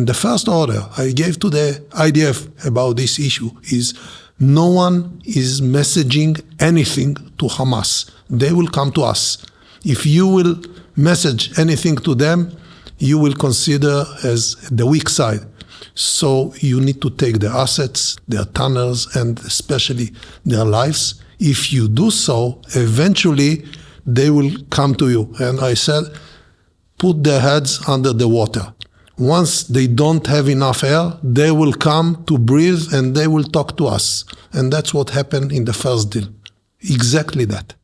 The first order I gave to the IDF about this issue is no one is messaging anything to Hamas. They will come to us. If you will message anything to them, you will consider as the weak side. So you need to take their assets, their tunnels, and especially their lives. If you do so, eventually they will come to you. And I said, put their heads under the water. Once they don't have enough air, they will come to breathe and they will talk to us. And that's what happened in the first deal. Exactly that.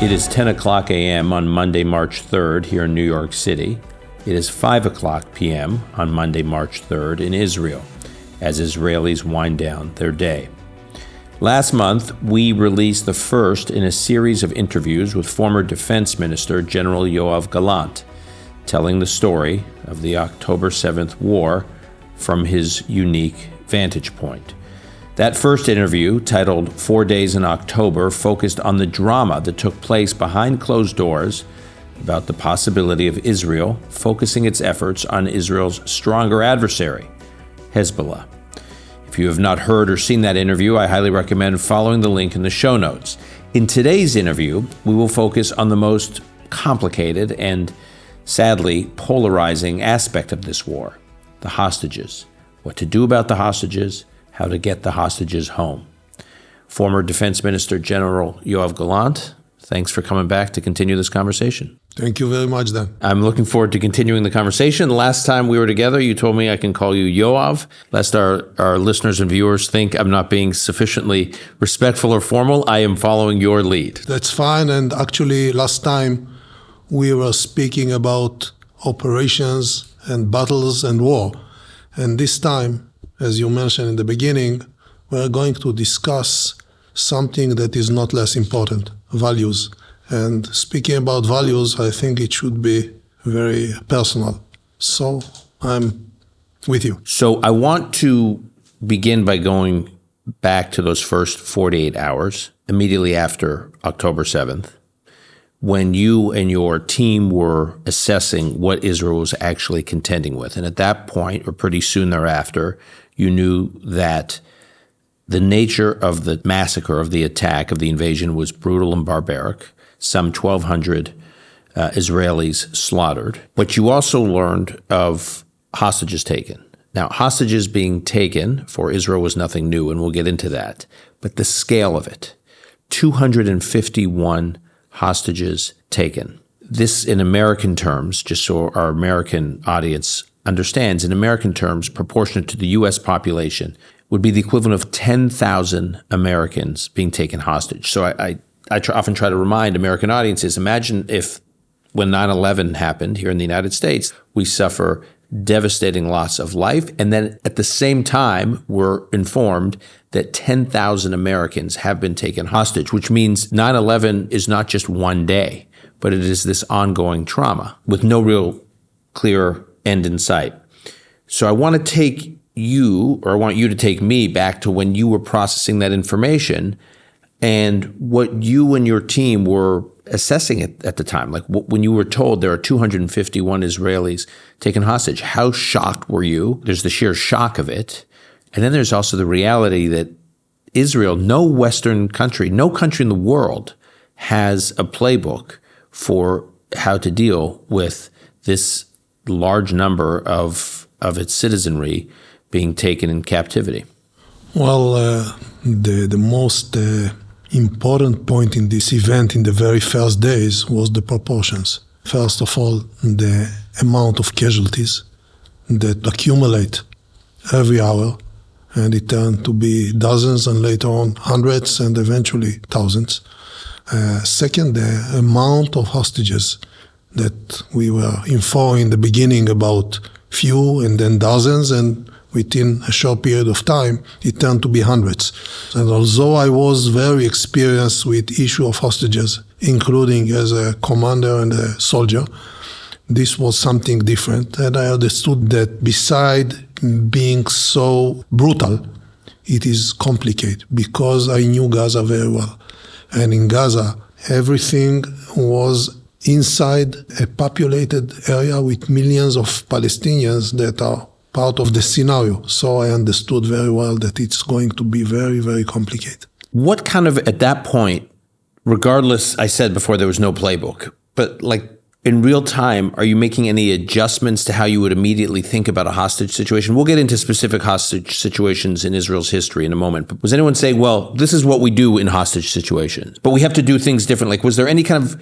It is 10 o'clock a.m. on Monday, March 3rd here in New York City. It is 5 o'clock p.m. on Monday, March 3rd in Israel, as Israelis wind down their day. Last month, we released the first in a series of interviews with former Defense Minister General Yoav Gallant, telling the story of the October 7th war from his unique vantage point. That first interview, titled 4 Days in October, focused on the drama that took place behind closed doors about the possibility of Israel focusing its efforts on Israel's stronger adversary, Hezbollah. If you have not heard or seen that interview, I highly recommend following the link in the show notes. In today's interview, we will focus on the most complicated and, sadly, polarizing aspect of this war, the hostages, what to do about the hostages, how to get the hostages home. Former Defense Minister General Yoav Gallant, thanks for coming back to continue this conversation. Thank you very much, Dan. I'm looking forward to continuing the conversation. Last time we were together, you told me I can call you Yoav, lest our listeners and viewers think I'm not being sufficiently respectful or formal. I am following your lead. That's fine. And actually, last time we were speaking about operations and battles and war. And this time, as you mentioned in the beginning, we're going to discuss something that is not less important, values. And speaking about values, I think it should be very personal. So I'm with you. So I want to begin by going back to those first 48 hours, immediately after October 7th, when you and your team were assessing what Israel was actually contending with. And at that point, or pretty soon thereafter, you knew that the nature of the massacre, of the attack, of the invasion was brutal and barbaric. Some 1,200 Israelis slaughtered. But you also learned of hostages taken. Now, hostages being taken for Israel was nothing new, and we'll get into that. But the scale of it, 251 hostages taken. This, in American terms, just so our American audience understands, in American terms, proportionate to the U.S. population, would be the equivalent of 10,000 Americans being taken hostage. So I often try to remind American audiences, imagine if when 9/11 happened here in the United States, we suffer devastating loss of life, and then at the same time, we're informed that 10,000 Americans have been taken hostage, which means 9/11 is not just one day, but it is this ongoing trauma with no real clear end in sight. So I want to take you, or I want you to take me back to when you were processing that information and what you and your team were assessing it at the time. Like when you were told there are 251 Israelis taken hostage, how shocked were you? There's the sheer shock of it. And then there's also the reality that Israel, no Western country, no country in the world has a playbook for how to deal with this large number of its citizenry being taken in captivity. Well, the most important point in this event in the very first days was the proportions. First of all, the amount of casualties that accumulate every hour, and it turned to be dozens and later on hundreds and eventually thousands. Second, the amount of hostages that we were informed in the beginning about few and then dozens, and within a short period of time, it turned to be hundreds. And although I was very experienced with issue of hostages, including as a commander and a soldier, this was something different. And I understood that beside being so brutal, it is complicated because I knew Gaza very well. And in Gaza, everything was inside a populated area with millions of Palestinians that are part of the scenario. So I understood very well that it's going to be very, very complicated. What kind of, at that point, regardless, I said before there was no playbook, but like in real time, are you making any adjustments to how you would immediately think about a hostage situation? We'll get into specific hostage situations in Israel's history in a moment. But was anyone saying, well, this is what we do in hostage situations, but we have to do things different? Like, was there any kind of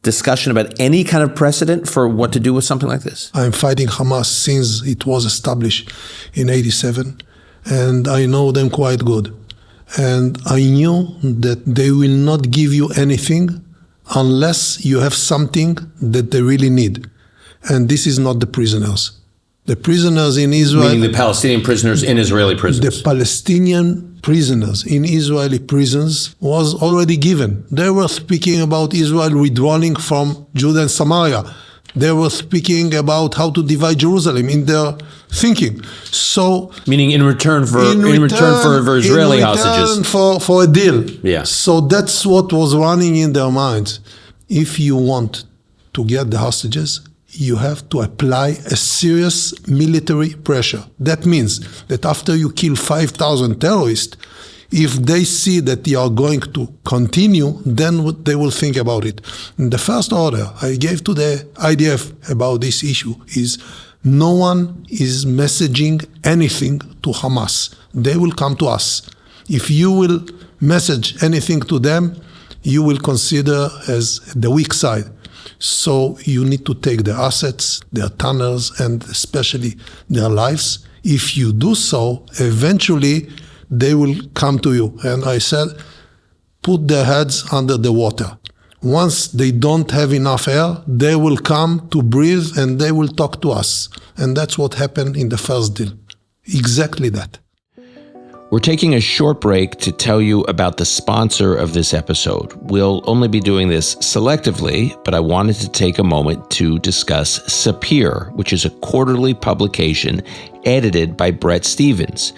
discussion about any kind of precedent for what to do with something like this? I'm fighting Hamas since it was established in 87, and I know them quite good. And I knew that they will not give you anything unless you have something that they really need. And this is not the prisoners. The prisoners in Israel... Meaning the Palestinian prisoners in Israeli prisons. The Palestinian prisoners in Israeli prisons was already given. They were speaking about Israel withdrawing from Judah and Samaria. They were speaking about how to divide Jerusalem in their thinking. So, meaning in return for Israeli hostages, for a deal. Yeah. So that's what was running in their minds. If you want to get the hostages, you have to apply a serious military pressure. That means that after you kill 5,000 terrorists, if they see that you are going to continue, then they will think about it. And the first order I gave to the IDF about this issue is no one is messaging anything to Hamas. They will come to us. If you will message anything to them, you will consider as the weak side. So you need to take their assets, their tunnels, and especially their lives. If you do so, eventually they will come to you. And I said, put their heads under the water. Once they don't have enough air, they will come to breathe and they will talk to us. And that's what happened in the first deal. Exactly that. We're taking a short break to tell you about the sponsor of this episode. We'll only be doing this selectively, but I wanted to take a moment to discuss Sapir, which is a quarterly publication edited by Bret Stephens.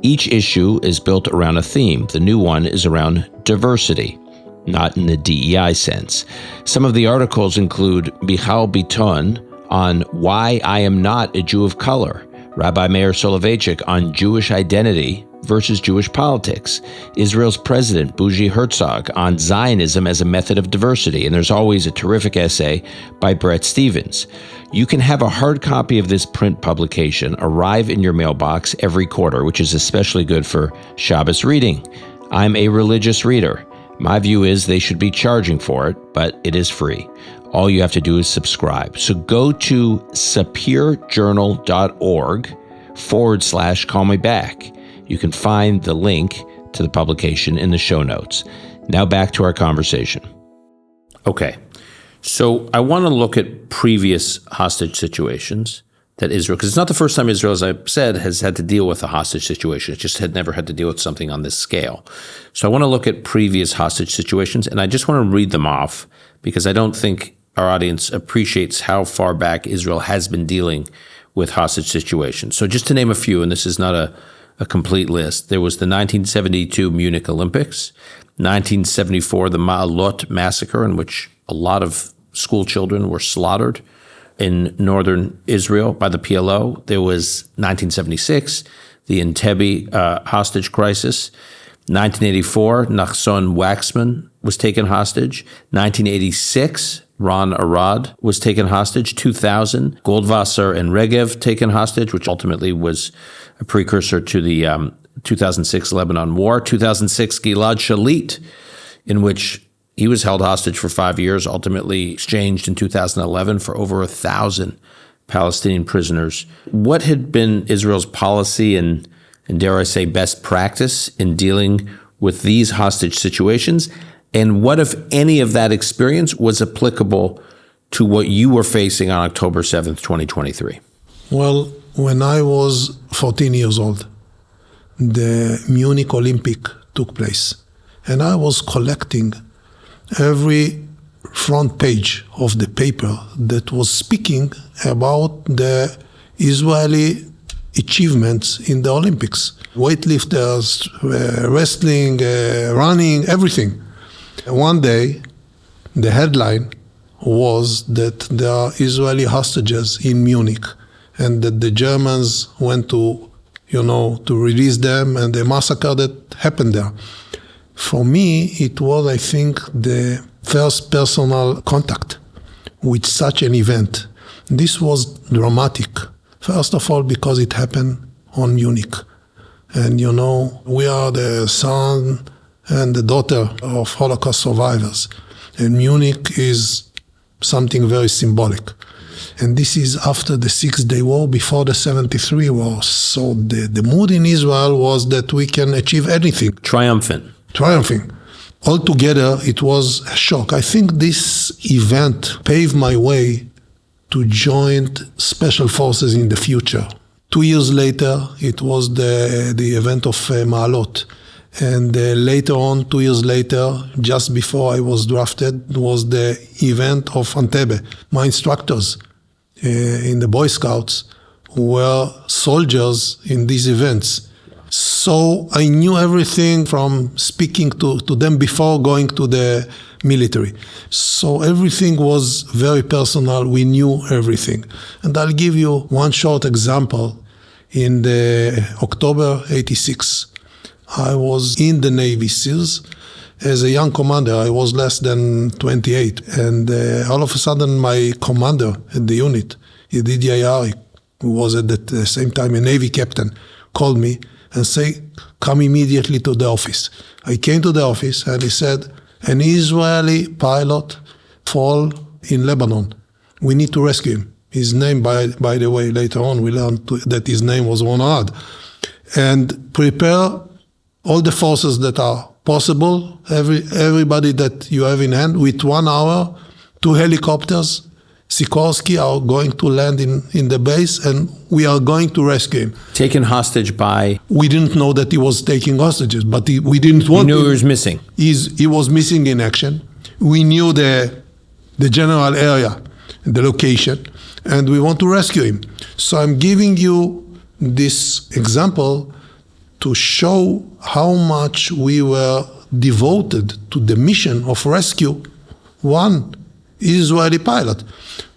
Each issue is built around a theme. The new one is around diversity, not in the DEI sense. Some of the articles include Michal Biton on why I am not a Jew of color, Rabbi Meir Soloveitchik on Jewish identity versus Jewish politics, Israel's president Bougie Herzog on Zionism as a method of diversity, and there's always a terrific essay by Bret Stephens. You can have a hard copy of this print publication arrive in your mailbox every quarter, which is especially good for Shabbos reading. I'm a religious reader. My view is they should be charging for it, but it is free. All you have to do is subscribe. So go to sapirjournal.org/call-me-back. You can find the link to the publication in the show notes. Now back to our conversation. Okay, so I want to look at previous hostage situations that Israel, because it's not the first time Israel, as I said, has had to deal with a hostage situation. It just had never had to deal with something on this scale. So I want to look at previous hostage situations, and I just want to read them off because I don't think our audience appreciates how far back Israel has been dealing with hostage situations. So just to name a few, and this is not a complete list. There was the 1972 Munich Olympics, 1974, the Ma'alot massacre, in which a lot of school children were slaughtered in northern Israel by the PLO. There was 1976, the Entebbe hostage crisis. 1984, Nachshon Waxman was taken hostage. 1986, Ron Arad was taken hostage. 2000, Goldwasser and Regev taken hostage, which ultimately was a precursor to the 2006 Lebanon War. 2006, Gilad Shalit, in which he was held hostage for 5 years, ultimately exchanged in 2011 for over 1,000 Palestinian prisoners. What had been Israel's policy and dare I say best practice in dealing with these hostage situations? And what, if any, of that experience was applicable to what you were facing on October 7th, 2023? Well, when I was 14 years old, the Munich Olympic took place, and I was collecting every front page of the paper that was speaking about the Israeli achievements in the Olympics. Weightlifters, wrestling, running, everything. One day, the headline was that there are Israeli hostages in Munich and that the Germans went to release them and the massacre that happened there. For me, it was, I think, the first personal contact with such an event. This was dramatic. First of all, because it happened on Munich. And we are the son and the daughter of Holocaust survivors. And Munich is something very symbolic. And this is after the 6-Day War, before the 73 War. So the mood in Israel was that we can achieve anything. Triumphing. Altogether, it was a shock. I think this event paved my way to join special forces in the future. 2 years later, it was the event of Ma'alot. And later on, 2 years later, just before I was drafted, was the event of Entebbe. My instructors in the Boy Scouts were soldiers in these events. So I knew everything from speaking to them before going to the military. So everything was very personal. We knew everything. And I'll give you one short example. In the October 86, I was in the Navy SEALs as a young commander. I was less than 28. And all of a sudden, my commander at the unit, Yedidia Yari, who was at the same time a Navy captain, called me and said, come immediately to the office. I came to the office and he said, an Israeli pilot fall in Lebanon. We need to rescue him. His name, by the way, later on we learned that his name was Ronald. And prepare all the forces that are possible, everybody that you have in hand, with 1 hour, 2 helicopters, Sikorsky are going to land in the base and we are going to rescue him. Taken hostage by? We didn't know that he was taking hostages, but we didn't want You knew he was missing? He was missing in action. We knew the general area, the location, and we want to rescue him. So I'm giving you this example to show how much we were devoted to the mission of rescue one Israeli pilot.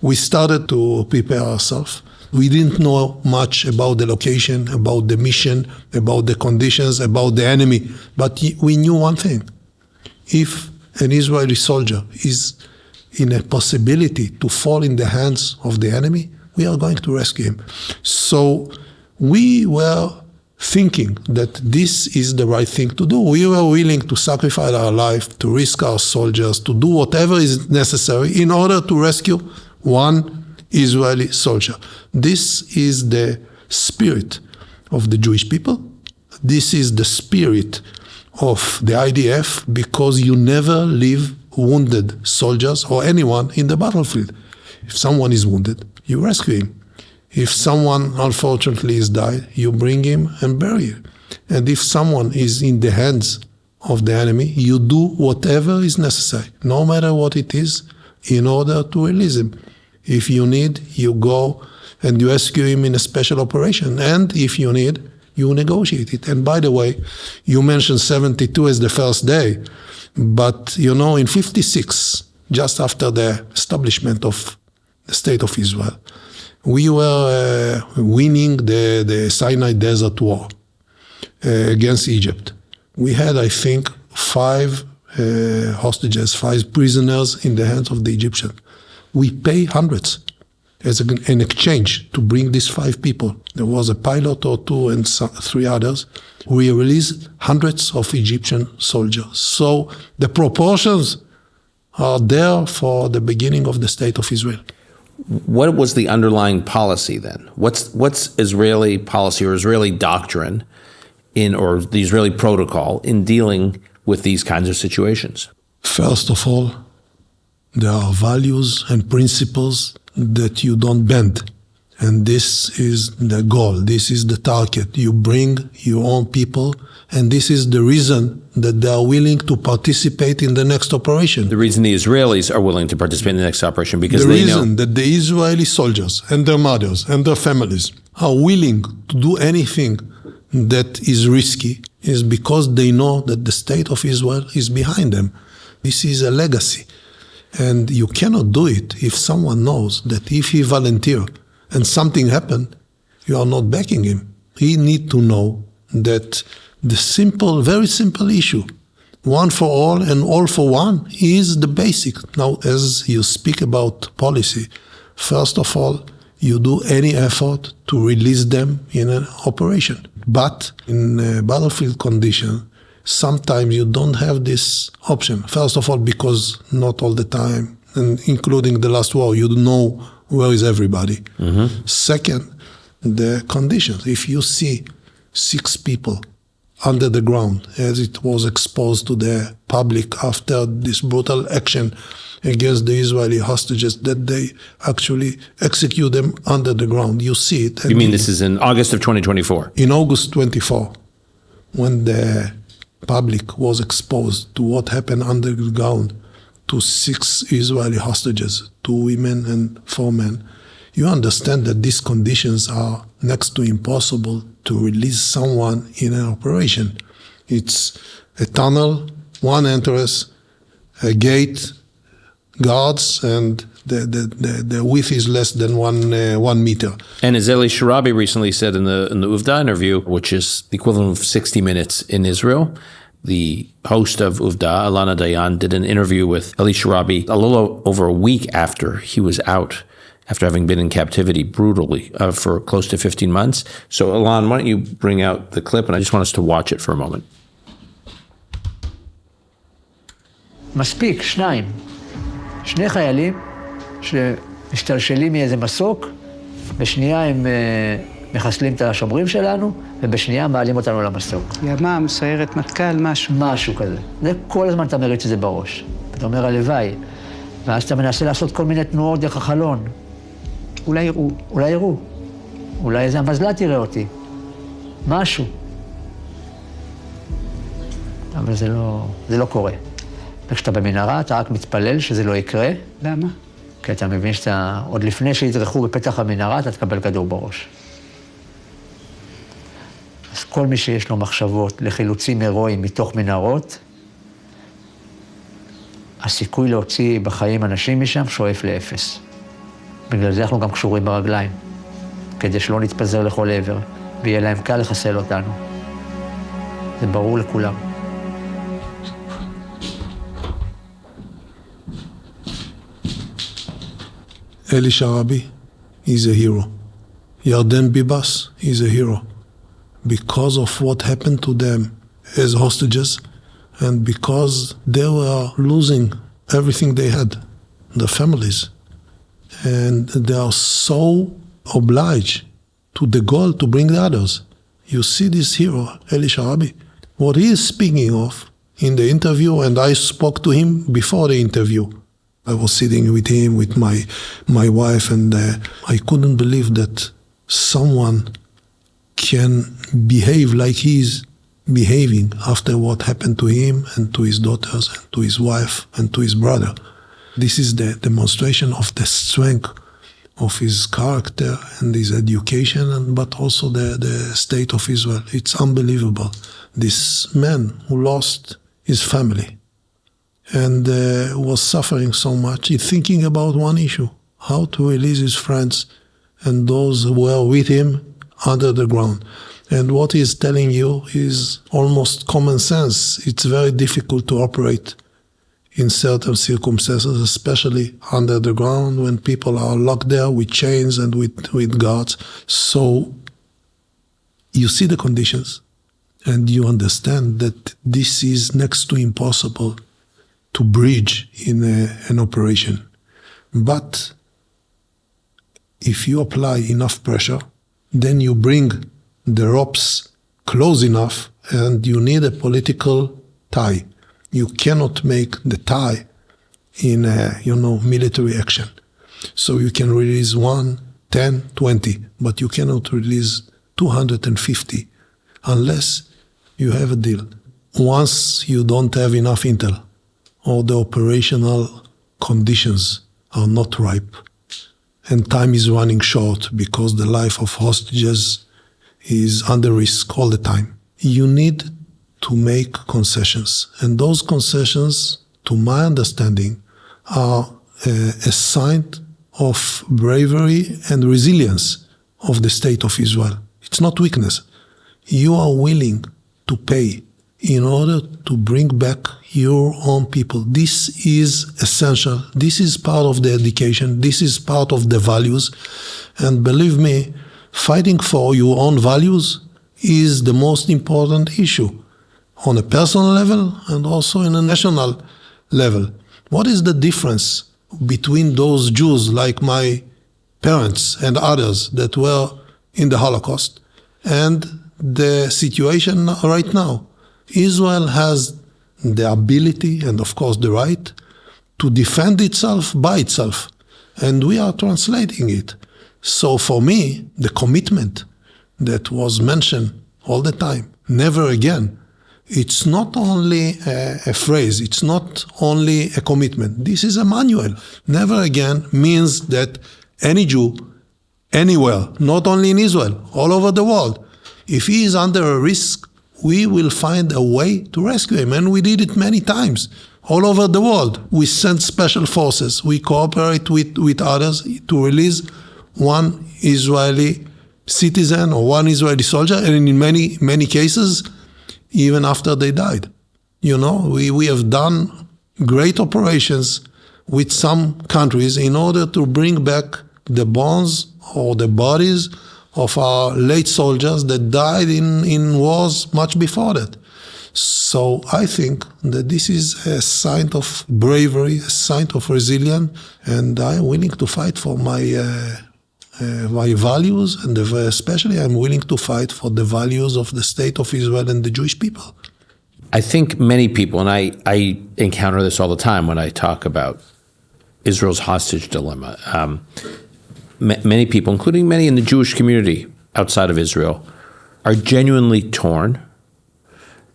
We started to prepare ourselves. We didn't know much about the location, about the mission, about the conditions, about the enemy, but we knew one thing. If an Israeli soldier is in a possibility to fall in the hands of the enemy, we are going to rescue him. So we were thinking that this is the right thing to do. We were willing to sacrifice our life, to risk our soldiers, to do whatever is necessary in order to rescue one Israeli soldier. This is the spirit of the Jewish people. This is the spirit of the IDF, because you never leave wounded soldiers or anyone in the battlefield. If someone is wounded, you rescue him. If someone, unfortunately, is died, you bring him and bury him. And if someone is in the hands of the enemy, you do whatever is necessary, no matter what it is, in order to release him. If you need, you go and you rescue him in a special operation. And if you need, you negotiate it. And by the way, you mentioned 72 as the first day. But, in 56, just after the establishment of the State of Israel, we were winning the Sinai Desert War against Egypt. We had, I think, 5 hostages, 5 prisoners in the hands of the Egyptians. We pay hundreds as an exchange to bring these 5 people. There was a pilot or 2 and 3 others. We released hundreds of Egyptian soldiers. So the proportions are there for the beginning of the State of Israel. What was the underlying policy then? What's Israeli policy or Israeli doctrine or the Israeli protocol in dealing with these kinds of situations? First of all, there are values and principles that you don't bend. And this is the goal. This is the target. You bring your own people, and this is the reason that they are willing to participate in the next operation. The reason the Israelis are willing to participate in the next operation because The they know. reason that the Israeli soldiers and their mothers and their families are willing to do anything that is risky is because they know that the state of Israel is behind them. This is a legacy. And you cannot do it if someone knows that if he volunteer and something happened, you are not backing him. He need to know that the simple, very simple issue, one for all and all for one, is the basic. Now, as you speak about policy, first of all, you do any effort to release them in an operation. But in a battlefield condition, sometimes you don't have this option. First of all, because not all the time, and including the last war, you know where is everybody. Mm-hmm. Second, the conditions. If you see 6 people under the ground, as it was exposed to the public after this brutal action against the Israeli hostages, that they actually execute them under the ground. You see it. You mean this is in August of 2024? In August 24, when the public was exposed to what happened under the ground to 6 Israeli hostages, 2 women and 4 men, you understand that these conditions are next to impossible to release someone in an operation. It's a tunnel, one entrance, a gate, guards, and the width is less than 1 meter. And as Eli Sharabi recently said in the Uvda interview, which is the equivalent of 60 Minutes in Israel, the host of Uvda, Alana Dayan, did an interview with Eli Sharabi a little over a week after he was out, after having been in captivity brutally for close to 15 months. So, Alon, why don't you bring out the clip, and I just want us to watch it for a moment. מספיק, 2 חיילים שמשתלשלים מאיזה מסוק, בשנייה הם מחסלים את השומרים שלנו, ובשנייה מעלים אותנו למסוק. ימ"מ, סיירת מטכ"ל, משהו. משהו כזה. זה כל הזמן אתה מריץ את זה בראש. אתה אומר הלוואי. ואז אתה מנסה לעשות כל מיני תנועות דרך החלון. אולי יראו. אולי יראו. אולי איזה המזל"ט יראה אותי. משהו. אבל זה לא קורה. וכשאתה במנהרה, אתה רק מתפלל שזה לא יקרה. למה? כי אתה מבין שאתה, עוד לפני שידרכו בפתח המנהרה, אתה תקבל כדור בראש. אז כל מי שיש לו מחשבות לחילוצים הירואיים מתוך מנהרות, הסיכוי להוציא בחיים אנשים משם שואף ל0. בגלל זה אנחנו גם קשורים ברגליים, כדי שלא נתפזר לכל עבר, ויהיה להם קל לחסל אותנו. זה ברור לכולם. Eli Sharabi is a hero. Yarden Bibas is a hero because of what happened to them as hostages and because they were losing everything they had, their families. And they are so obliged to the goal to bring the others. You see this hero, Eli Sharabi, what he is speaking of in the interview, and I spoke to him before the interview. I was sitting with him, with my wife, and I couldn't believe that someone can behave like he's behaving after what happened to him and to his daughters and to his wife and to his brother. This is the demonstration of the strength of his character and his education, but also the state of Israel. It's unbelievable. This man who lost his family and was suffering so much, he's thinking about one issue, how to release his friends and those who were with him under the ground. And what he's telling you is almost common sense. It's very difficult to operate in certain circumstances, especially under the ground when people are locked there with chains and with guards. So you see the conditions and you understand that this is next to impossible to bridge in an operation. But if you apply enough pressure, then you bring the ropes close enough and you need a political tie. You cannot make the tie in a, military action. So you can release one, 10, 20, but you cannot release 250 unless you have a deal. Once you don't have enough intel or the operational conditions are not ripe and time is running short because the life of hostages is under risk all the time, you need to make concessions. And those concessions, to my understanding, are a sign of bravery and resilience of the state of Israel. It's not weakness. You are willing to pay in order to bring back your own people. This is essential. This is part of the education. This is part of the values. And believe me, fighting for your own values is the most important issue on a personal level and also in a national level. What is the difference between those Jews like my parents and others that were in the Holocaust and the situation right now? Israel has the ability and of course the right to defend itself by itself, and we are translating it. So for me, the commitment that was mentioned all the time, never again, it's not only a phrase, it's not only a commitment. This is a manual. Never again means that any Jew, anywhere, not only in Israel, all over the world, if he is under a risk, we will find a way to rescue him. And we did it many times, all over the world. We sent special forces. We cooperate with others to release one Israeli citizen or one Israeli soldier, and in many, many cases, even after they died. You know, we have done great operations with some countries in order to bring back the bones or the bodies of our late soldiers that died in wars much before that. So I think that this is a sign of bravery, a sign of resilience, and I am willing to fight for my values, and especially I'm willing to fight for the values of the state of Israel and the Jewish people. I think many people, and I encounter this all the time when I talk about Israel's hostage dilemma, many people, including many in the Jewish community outside of Israel, are genuinely torn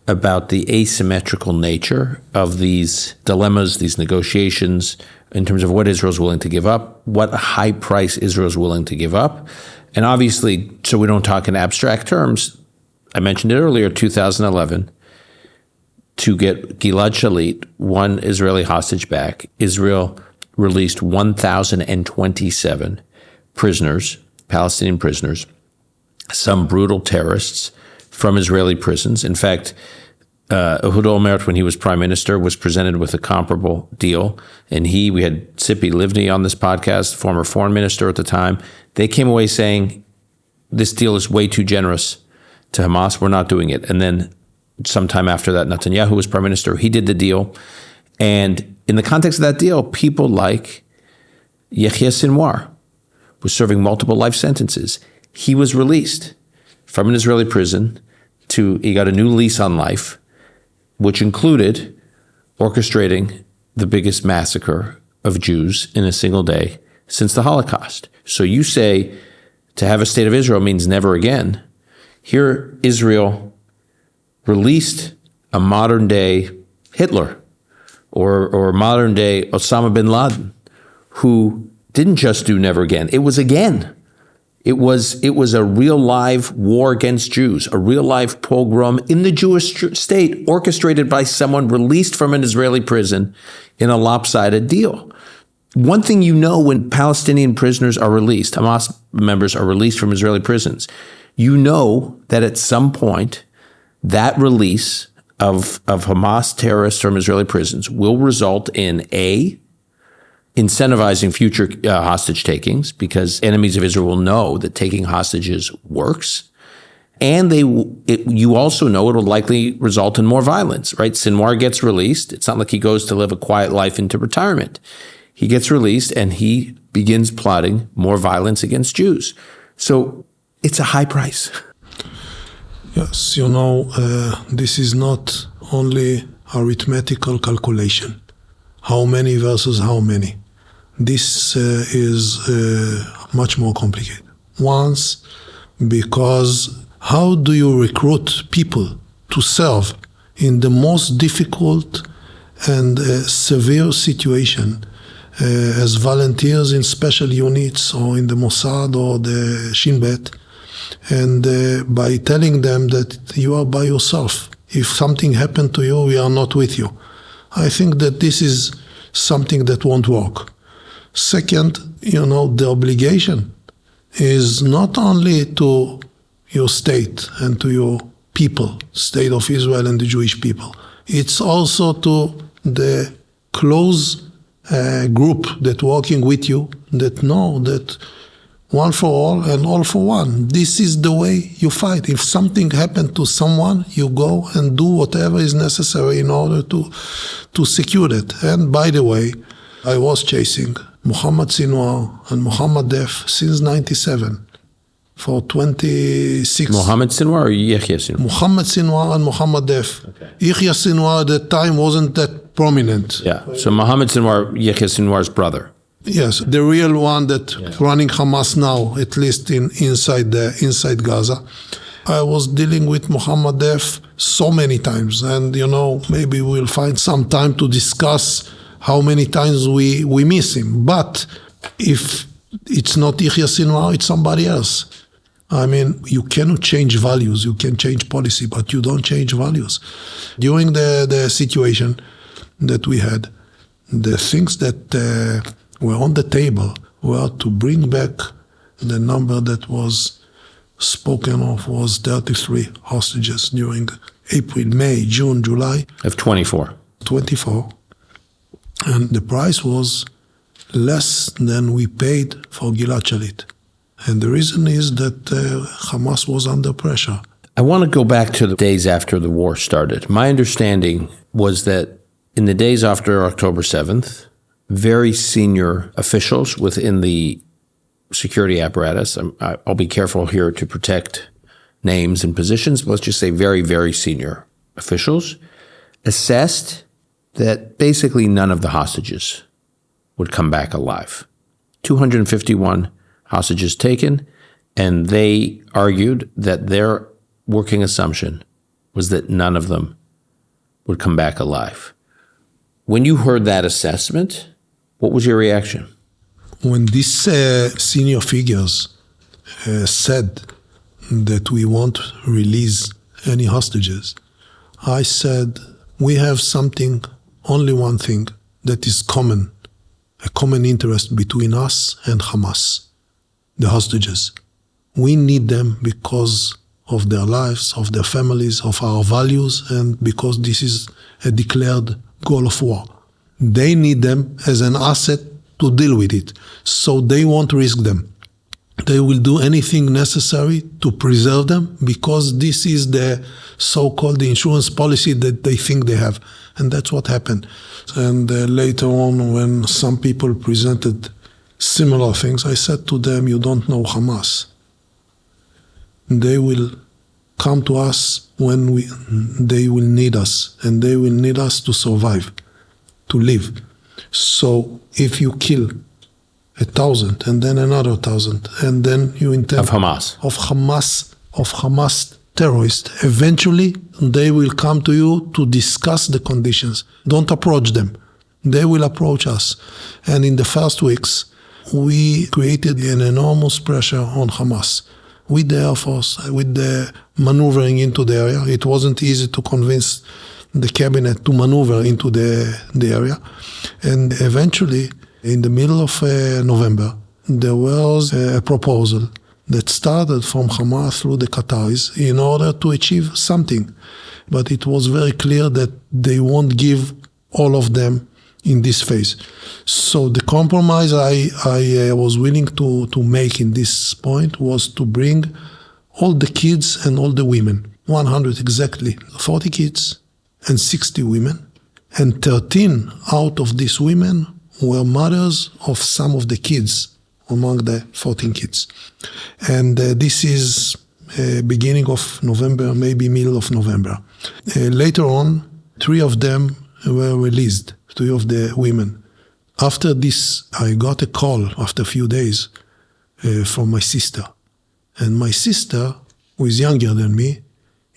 about the asymmetrical nature of these dilemmas, these negotiations, in terms of what Israel's willing to give up, what high price Israel's willing to give up. And obviously, so we don't talk in abstract terms, I mentioned it earlier, 2011, to get Gilad Shalit, one Israeli hostage back, Israel released 1,027 prisoners, Palestinian prisoners, some brutal terrorists from Israeli prisons. In fact, Ehud Olmert, when he was prime minister, was presented with a comparable deal. And we had Tzipi Livni on this podcast, former foreign minister at the time. They came away saying, this deal is way too generous to Hamas. We're not doing it. And then sometime after that, Netanyahu was prime minister. He did the deal. And in the context of that deal, people like Yahya Sinwar was serving multiple life sentences. He was released from an Israeli prison he got a new lease on life, which included orchestrating the biggest massacre of Jews in a single day since the Holocaust. So you say to have a state of Israel means never again. Here, Israel released a modern-day Hitler or modern-day Osama bin Laden, who didn't just do never again. It was again. It was a real live war against Jews, a real live pogrom in the Jewish state, orchestrated by someone released from an Israeli prison in a lopsided deal. One thing you know when Palestinian prisoners are released, Hamas members are released from Israeli prisons, you know that at some point that release of Hamas terrorists from Israeli prisons will result in incentivizing future hostage takings, because enemies of Israel will know that taking hostages works. And you also know it will likely result in more violence, right? Sinwar gets released. It's not like he goes to live a quiet life into retirement. He gets released and he begins plotting more violence against Jews. So it's a high price. Yes, you know, this is not only arithmetical calculation. How many versus how many? This is much more complicated. Once, because how do you recruit people to serve in the most difficult and severe situation as volunteers in special units or in the Mossad or the Shin Bet, and by telling them that you are by yourself. If something happened to you, we are not with you. I think that this is something that won't work. Second, the obligation is not only to your state and to your people, state of Israel and the Jewish people. It's also to the close group that working with you, that know that one for all and all for one. This is the way you fight. If something happened to someone, you go and do whatever is necessary in order to secure it. And by the way, I was chasing Mohammed Sinwar and Mohammed Def since 1997 for 26. Mohammed Sinwar or Yehya Sinwar? Mohammed Sinwar and Mohammed Def. Okay. Yehya Sinwar at that time wasn't that prominent. Yeah, so Mohammed Sinwar, Yehya Sinwar's brother. Yes, the real one that running Hamas now, at least inside Gaza. I was dealing with Mohammed Def so many times, and maybe we'll find some time to discuss how many times we miss him. But if it's not Yehya Sinwar, it's somebody else. I mean, you cannot change values. You can change policy, but you don't change values. During the situation that we had, the things that were on the table were to bring back the number that was spoken of was 33 hostages during April, May, June, July. Of 24. 24. And the price was less than we paid for Gilad Shalit. And the reason is that Hamas was under pressure. I want to go back to the days after the war started. My understanding was that in the days after October 7th, very senior officials within the security apparatus, I'll be careful here to protect names and positions, but let's just say very, very senior officials, assessed that basically none of the hostages would come back alive. 251 hostages taken, and they argued that their working assumption was that none of them would come back alive. When you heard that assessment, what was your reaction? When these senior figures said that we won't release any hostages, I said, we have only one thing that is common, a common interest between us and Hamas, the hostages. We need them because of their lives, of their families, of our values, and because this is a declared goal of war. They need them as an asset to deal with it, so they won't risk them. They will do anything necessary to preserve them because this is the so-called insurance policy that they think they have. And that's what happened. And later on, when some people presented similar things, I said to them, you don't know Hamas. They will come to us when they will need us, and they will need us to survive, to live. So if you kill 1,000 and then another 1,000, and then you intend of Hamas terrorists, eventually they will come to you to discuss the conditions. Don't approach them. They will approach us. And in the first weeks, we created an enormous pressure on Hamas with the Air Force, with the maneuvering into the area. It wasn't easy to convince the cabinet to maneuver into the area. And eventually, in the middle of November, there was a proposal that started from Hamas through the Qataris in order to achieve something. But it was very clear that they won't give all of them in this phase. So the compromise I was willing to make in this point was to bring all the kids and all the women, 100 exactly, 40 kids and 60 women, and 13 out of these women were mothers of some of the kids among the 14 kids. And this is beginning of November, maybe middle of November. Later on, 3 of them were released, 3 of the women. After this, I got a call after a few days from my sister. And my sister, who is younger than me,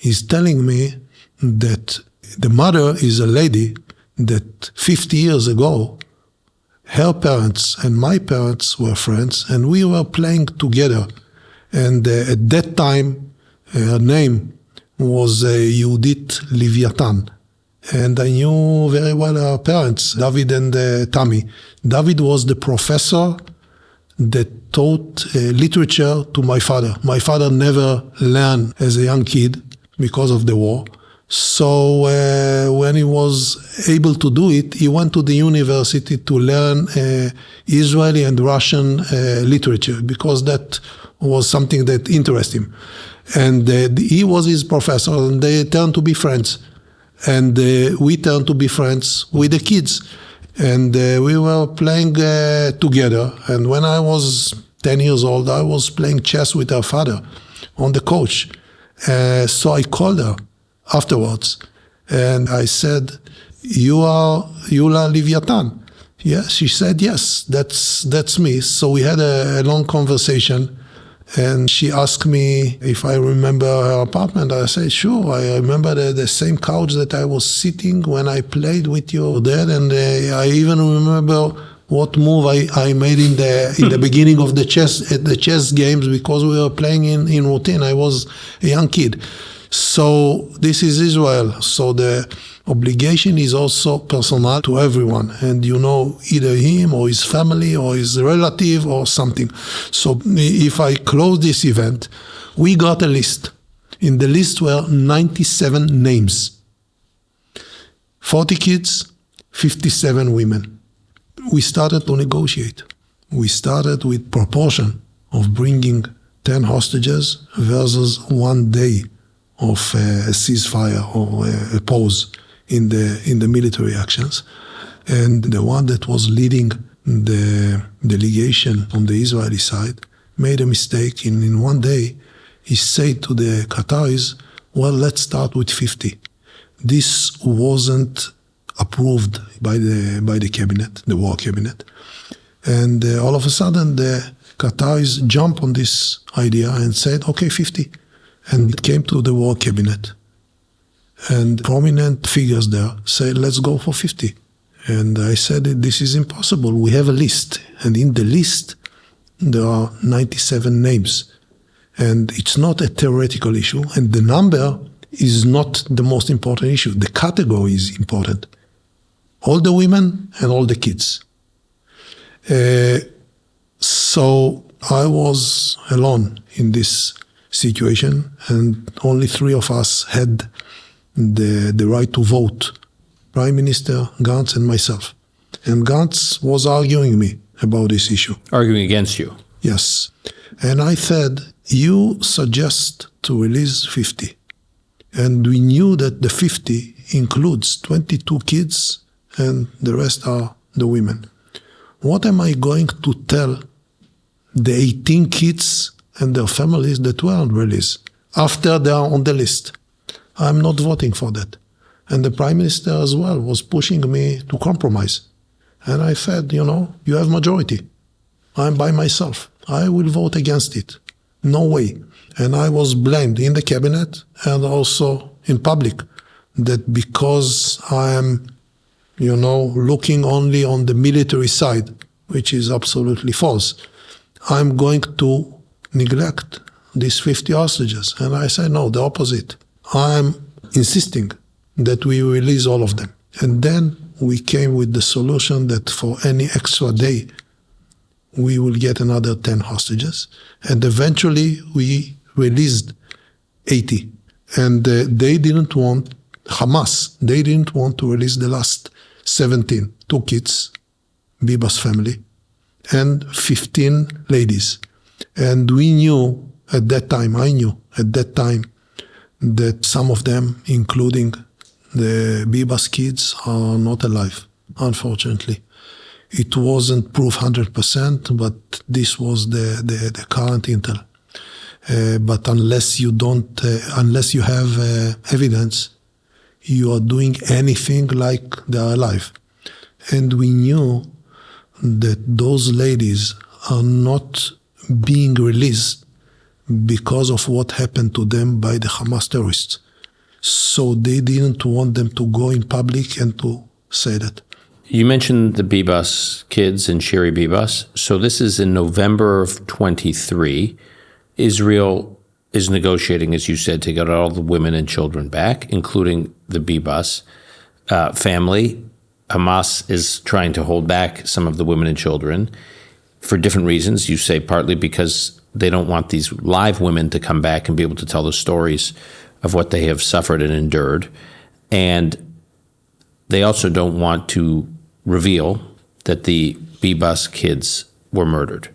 is telling me that the mother is a lady that 50 years ago, her parents and my parents were friends, and we were playing together. And at that time, her name was Yehudit Leviathan. And I knew very well her parents, David and Tammy. David was the professor that taught literature to my father. My father never learned as a young kid because of the war. So when he was able to do it, he went to the university to learn Israeli and Russian literature because that was something that interested him. And he was his professor, and they turned to be friends. And we turned to be friends with the kids. And we were playing together. And when I was 10 years old, I was playing chess with her father on the couch. So I called her afterwards, and I said, "You are Eula Leviathan?" Yes, she said, "Yes, that's me." So we had a long conversation, and she asked me if I remember her apartment. I said, "Sure, I remember the same couch that I was sitting when I played with your dad, and I even remember what move I made in the beginning of the chess games because we were playing in routine. I was a young kid." So this is Israel. So the obligation is also personal to everyone. And you know either him or his family or his relative or something. So if I close this event, we got a list. In the list were 97 names. 40 kids, 57 women. We started to negotiate. We started with proportion of bringing 10 hostages versus 1 day of a ceasefire or a pause in the military actions. And the one that was leading the delegation on the Israeli side made a mistake. In 1 day, he said to the Qataris, "Well, let's start with 50. This wasn't approved by the cabinet, the war cabinet. And all of a sudden, the Qataris jumped on this idea and said, "Okay, 50. And it came to the war cabinet. And prominent figures there said, "Let's go for 50. And I said, "This is impossible. We have a list. And in the list, there are 97 names. And it's not a theoretical issue. And the number is not the most important issue. The category is important. All the women and all the kids." So I was alone in this situation, and only 3 of us had the right to vote. Prime Minister Gantz and myself. And Gantz was arguing me about this issue. Arguing against you? Yes. And I said, "You suggest to release 50. And we knew that the 50 includes 22 kids and the rest are the women. What am I going to tell the 18 kids and their families that weren't released after they are on the list? I'm not voting for that." And the Prime Minister as well was pushing me to compromise. And I said, "You have majority. I'm by myself. I will vote against it. No way." And I was blamed in the cabinet and also in public that because I am, looking only on the military side, which is absolutely false, I'm going to neglect these 50 hostages. And I said, no, the opposite. I'm insisting that we release all of them. And then we came with the solution that for any extra day, we will get another 10 hostages. And eventually we released 80. And they didn't want, Hamas, they didn't want to release the last 17, 2 kids, Bibas family, and 15 ladies. And we knew at that time, I knew at that time, that some of them, including the Bibas kids, are not alive, unfortunately. It wasn't proof 100%, but this was the current intel. But unless you have evidence, you are doing anything like they are alive. And we knew that those ladies are not being released because of what happened to them by the Hamas terrorists. So they didn't want them to go in public and to say that. You mentioned the Bibas kids and Shiri Bibas. So this is in November of 23. Israel is negotiating, as you said, to get all the women and children back, including the Bibas family. Hamas is trying to hold back some of the women and children for different reasons. You say partly because they don't want these live women to come back and be able to tell the stories of what they have suffered and endured. And they also don't want to reveal that the Bibas kids were murdered.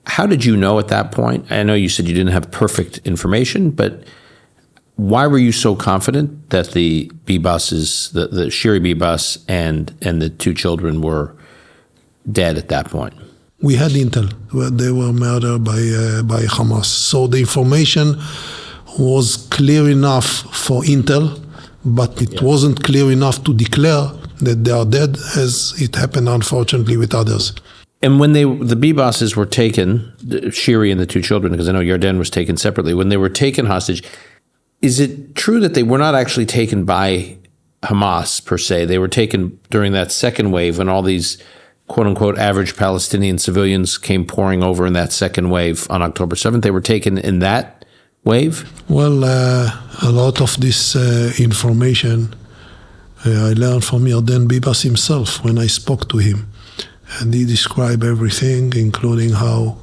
How did you know at that point? I know you said you didn't have perfect information, but why were you so confident that the Bibases, the Shiri Bibas and the two children were dead at that point? We had intel that they were murdered by Hamas. So the information was clear enough for intel, but it wasn't clear enough to declare that they are dead, as it happened, unfortunately, with others. And when the Bibases were taken, Shiri and the two children, because I know Yarden was taken separately, when they were taken hostage, is it true that they were not actually taken by Hamas, per se? They were taken during that second wave when all these quote-unquote average Palestinian civilians came pouring over in that second wave on October 7th. They were taken in that wave? Well, a lot of this information I learned from Yarden Bibas himself when I spoke to him. And he described everything, including how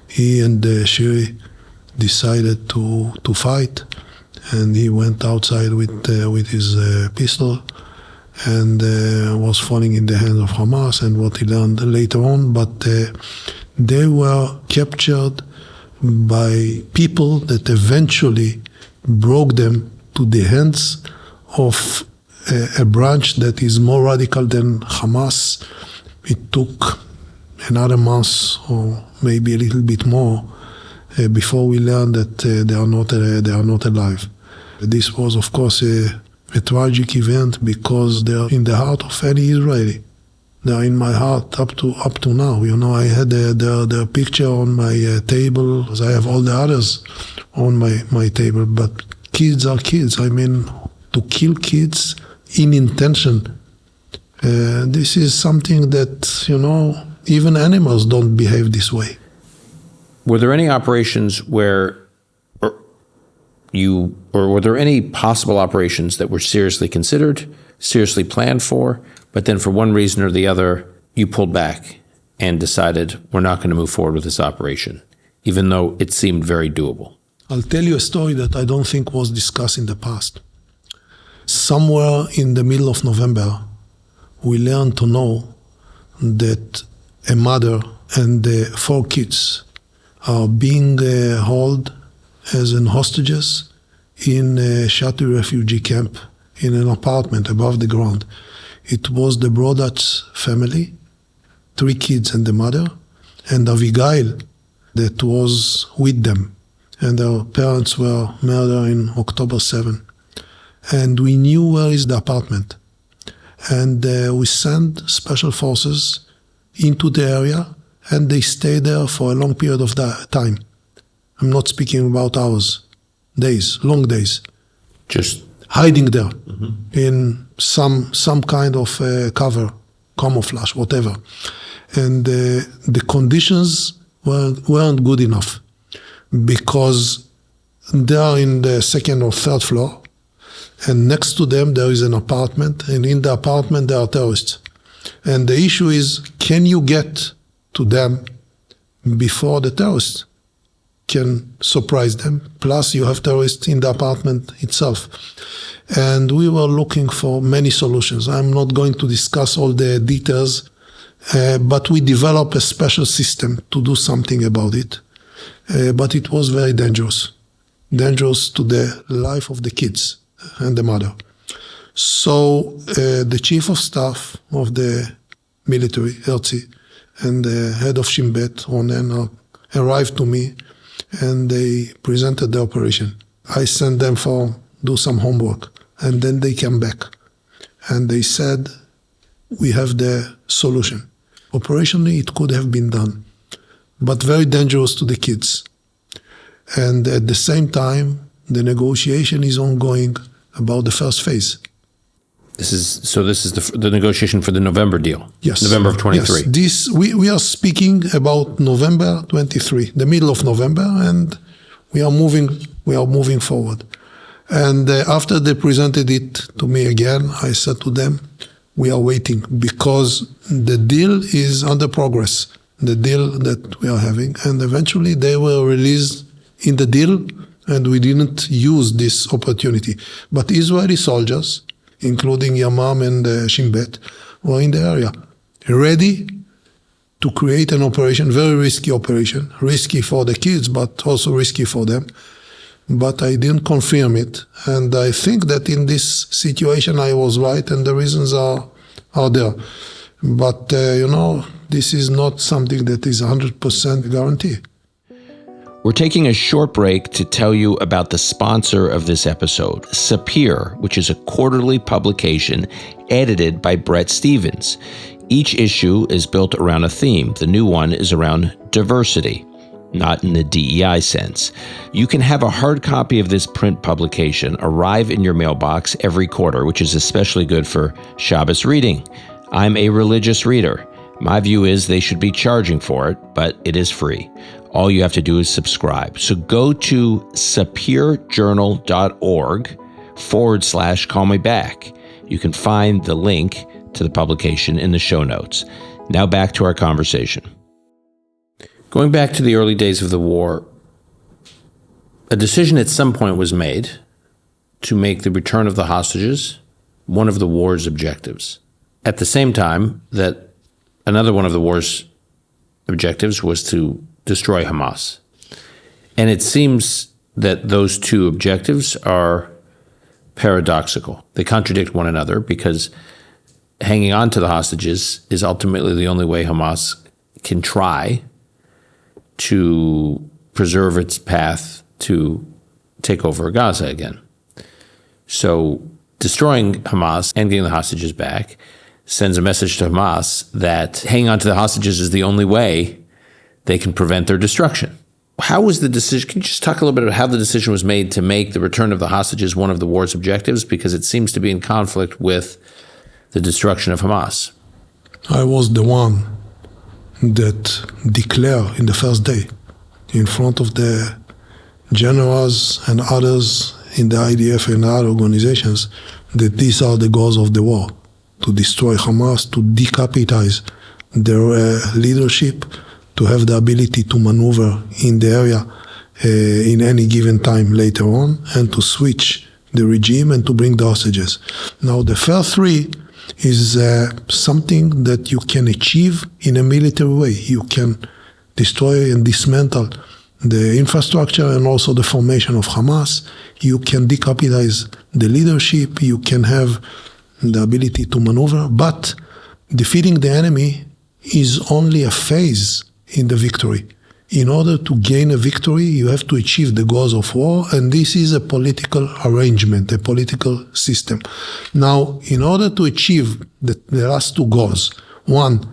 he and Shiri decided to fight. And he went outside with his pistol and was falling in the hands of Hamas, and what he learned later on. But they were captured by people that eventually broke them to the hands of a branch that is more radical than Hamas. It took another month or maybe a little bit more before we learned that they are not alive. This was, of course, a tragic event because they are in the heart of any Israeli. They are in my heart up to now. You know, I had their picture on my table. I have all the others on my table. But kids are kids. I mean, to kill kids in intention, this is something that, you know, even animals don't behave this way. Were there any operations where or were there any possible operations that were seriously considered, seriously planned for, but then for one reason or the other, you pulled back and decided we're not going to move forward with this operation, even though it seemed very doable? I'll tell you a story that I don't think was discussed in the past. Somewhere in the middle of November, we learned to know that a mother and 4 kids are being held as hostages in a Shati refugee camp in an apartment above the ground. It was the Brodat's family, 3 kids and the mother, and Avigail that was with them. And their parents were murdered in October 7. And we knew where is the apartment. And we sent special forces into the area, and they stayed there for a long period of time. I'm not speaking about hours, days, long days. Just hiding there in some kind of cover, camouflage, whatever. And the conditions weren't good enough because they are in the 2nd or 3rd floor, and next to them there is an apartment, and in the apartment there are terrorists. And the issue is, can you get to them before the terrorists can surprise them? Plus you have terrorists in the apartment itself. And we were looking for many solutions. I'm not going to discuss all the details, but we developed a special system to do something about it. But it was very dangerous to the life of the kids and the mother. So the chief of staff of the military, Herzi, and the head of Shin Bet, Ronen, arrived to me, and they presented the operation. I sent them for do some homework, and then they came back, and they said, we have the solution. Operationally, it could have been done, but very dangerous to the kids. And at the same time, the negotiation is ongoing about the first phase. This is the negotiation for the November deal. Yes. November of 23. Yes. We are speaking about November 23, the middle of November, and we are moving forward. And after they presented it to me again, I said to them, we are waiting because the deal is under progress, the deal that we are having. And eventually they were released in the deal, and we didn't use this opportunity. But Israeli soldiers, including Yamam and Shin Bet, were in the area, ready to create an operation, very risky operation, risky for the kids, but also risky for them. But I didn't confirm it. And I think that in this situation I was right, and the reasons are there. But, this is not something that is 100% guarantee. We're taking a short break to tell you about the sponsor of this episode, Sapir, which is a quarterly publication edited by Brett Stevens. Each issue is built around a theme. The new one is around diversity, not in the DEI sense. You can have a hard copy of this print publication arrive in your mailbox every quarter, which is especially good for Shabbos reading. I'm a religious reader. My view is they should be charging for it, but it is free. All you have to do is subscribe. So go to sapirjournal.org/call-me-back. You can find the link to the publication in the show notes. Now back to our conversation. Going back to the early days of the war, a decision at some point was made to make the return of the hostages one of the war's objectives. At the same time that another one of the war's objectives was to destroy Hamas. And it seems that those two objectives are paradoxical. They contradict one another because hanging on to the hostages is ultimately the only way Hamas can try to preserve its path to take over Gaza again. So destroying Hamas and getting the hostages back sends a message to Hamas that hanging on to the hostages is the only way they can prevent their destruction. How was the decision? Can you just talk a little bit about how the decision was made to make the return of the hostages one of the war's objectives? Because it seems to be in conflict with the destruction of Hamas. I was the one that declared in the first day in front of the generals and others in the IDF and other organizations that these are the goals of the war, to destroy Hamas, to decapitalize their leadership, to have the ability to maneuver in the area in any given time later on, and to switch the regime and to bring the hostages. Now, the first three is something that you can achieve in a military way. You can destroy and dismantle the infrastructure and also the formation of Hamas. You can decapitalize the leadership. You can have the ability to maneuver. But defeating the enemy is only a phase in the victory. In order to gain a victory, you have to achieve the goals of war, and this is a political arrangement, a political system. Now, in order to achieve the last two goals, one,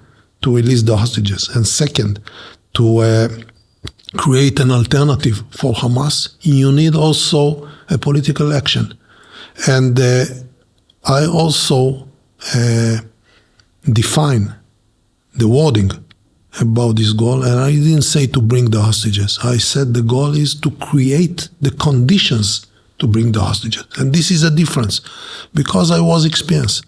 to release the hostages, and second, to create an alternative for Hamas, you need also a political action. And I also define the wording about this goal, and I didn't say to bring the hostages. I said the goal is to create the conditions to bring the hostages. And this is a difference, because I was experienced.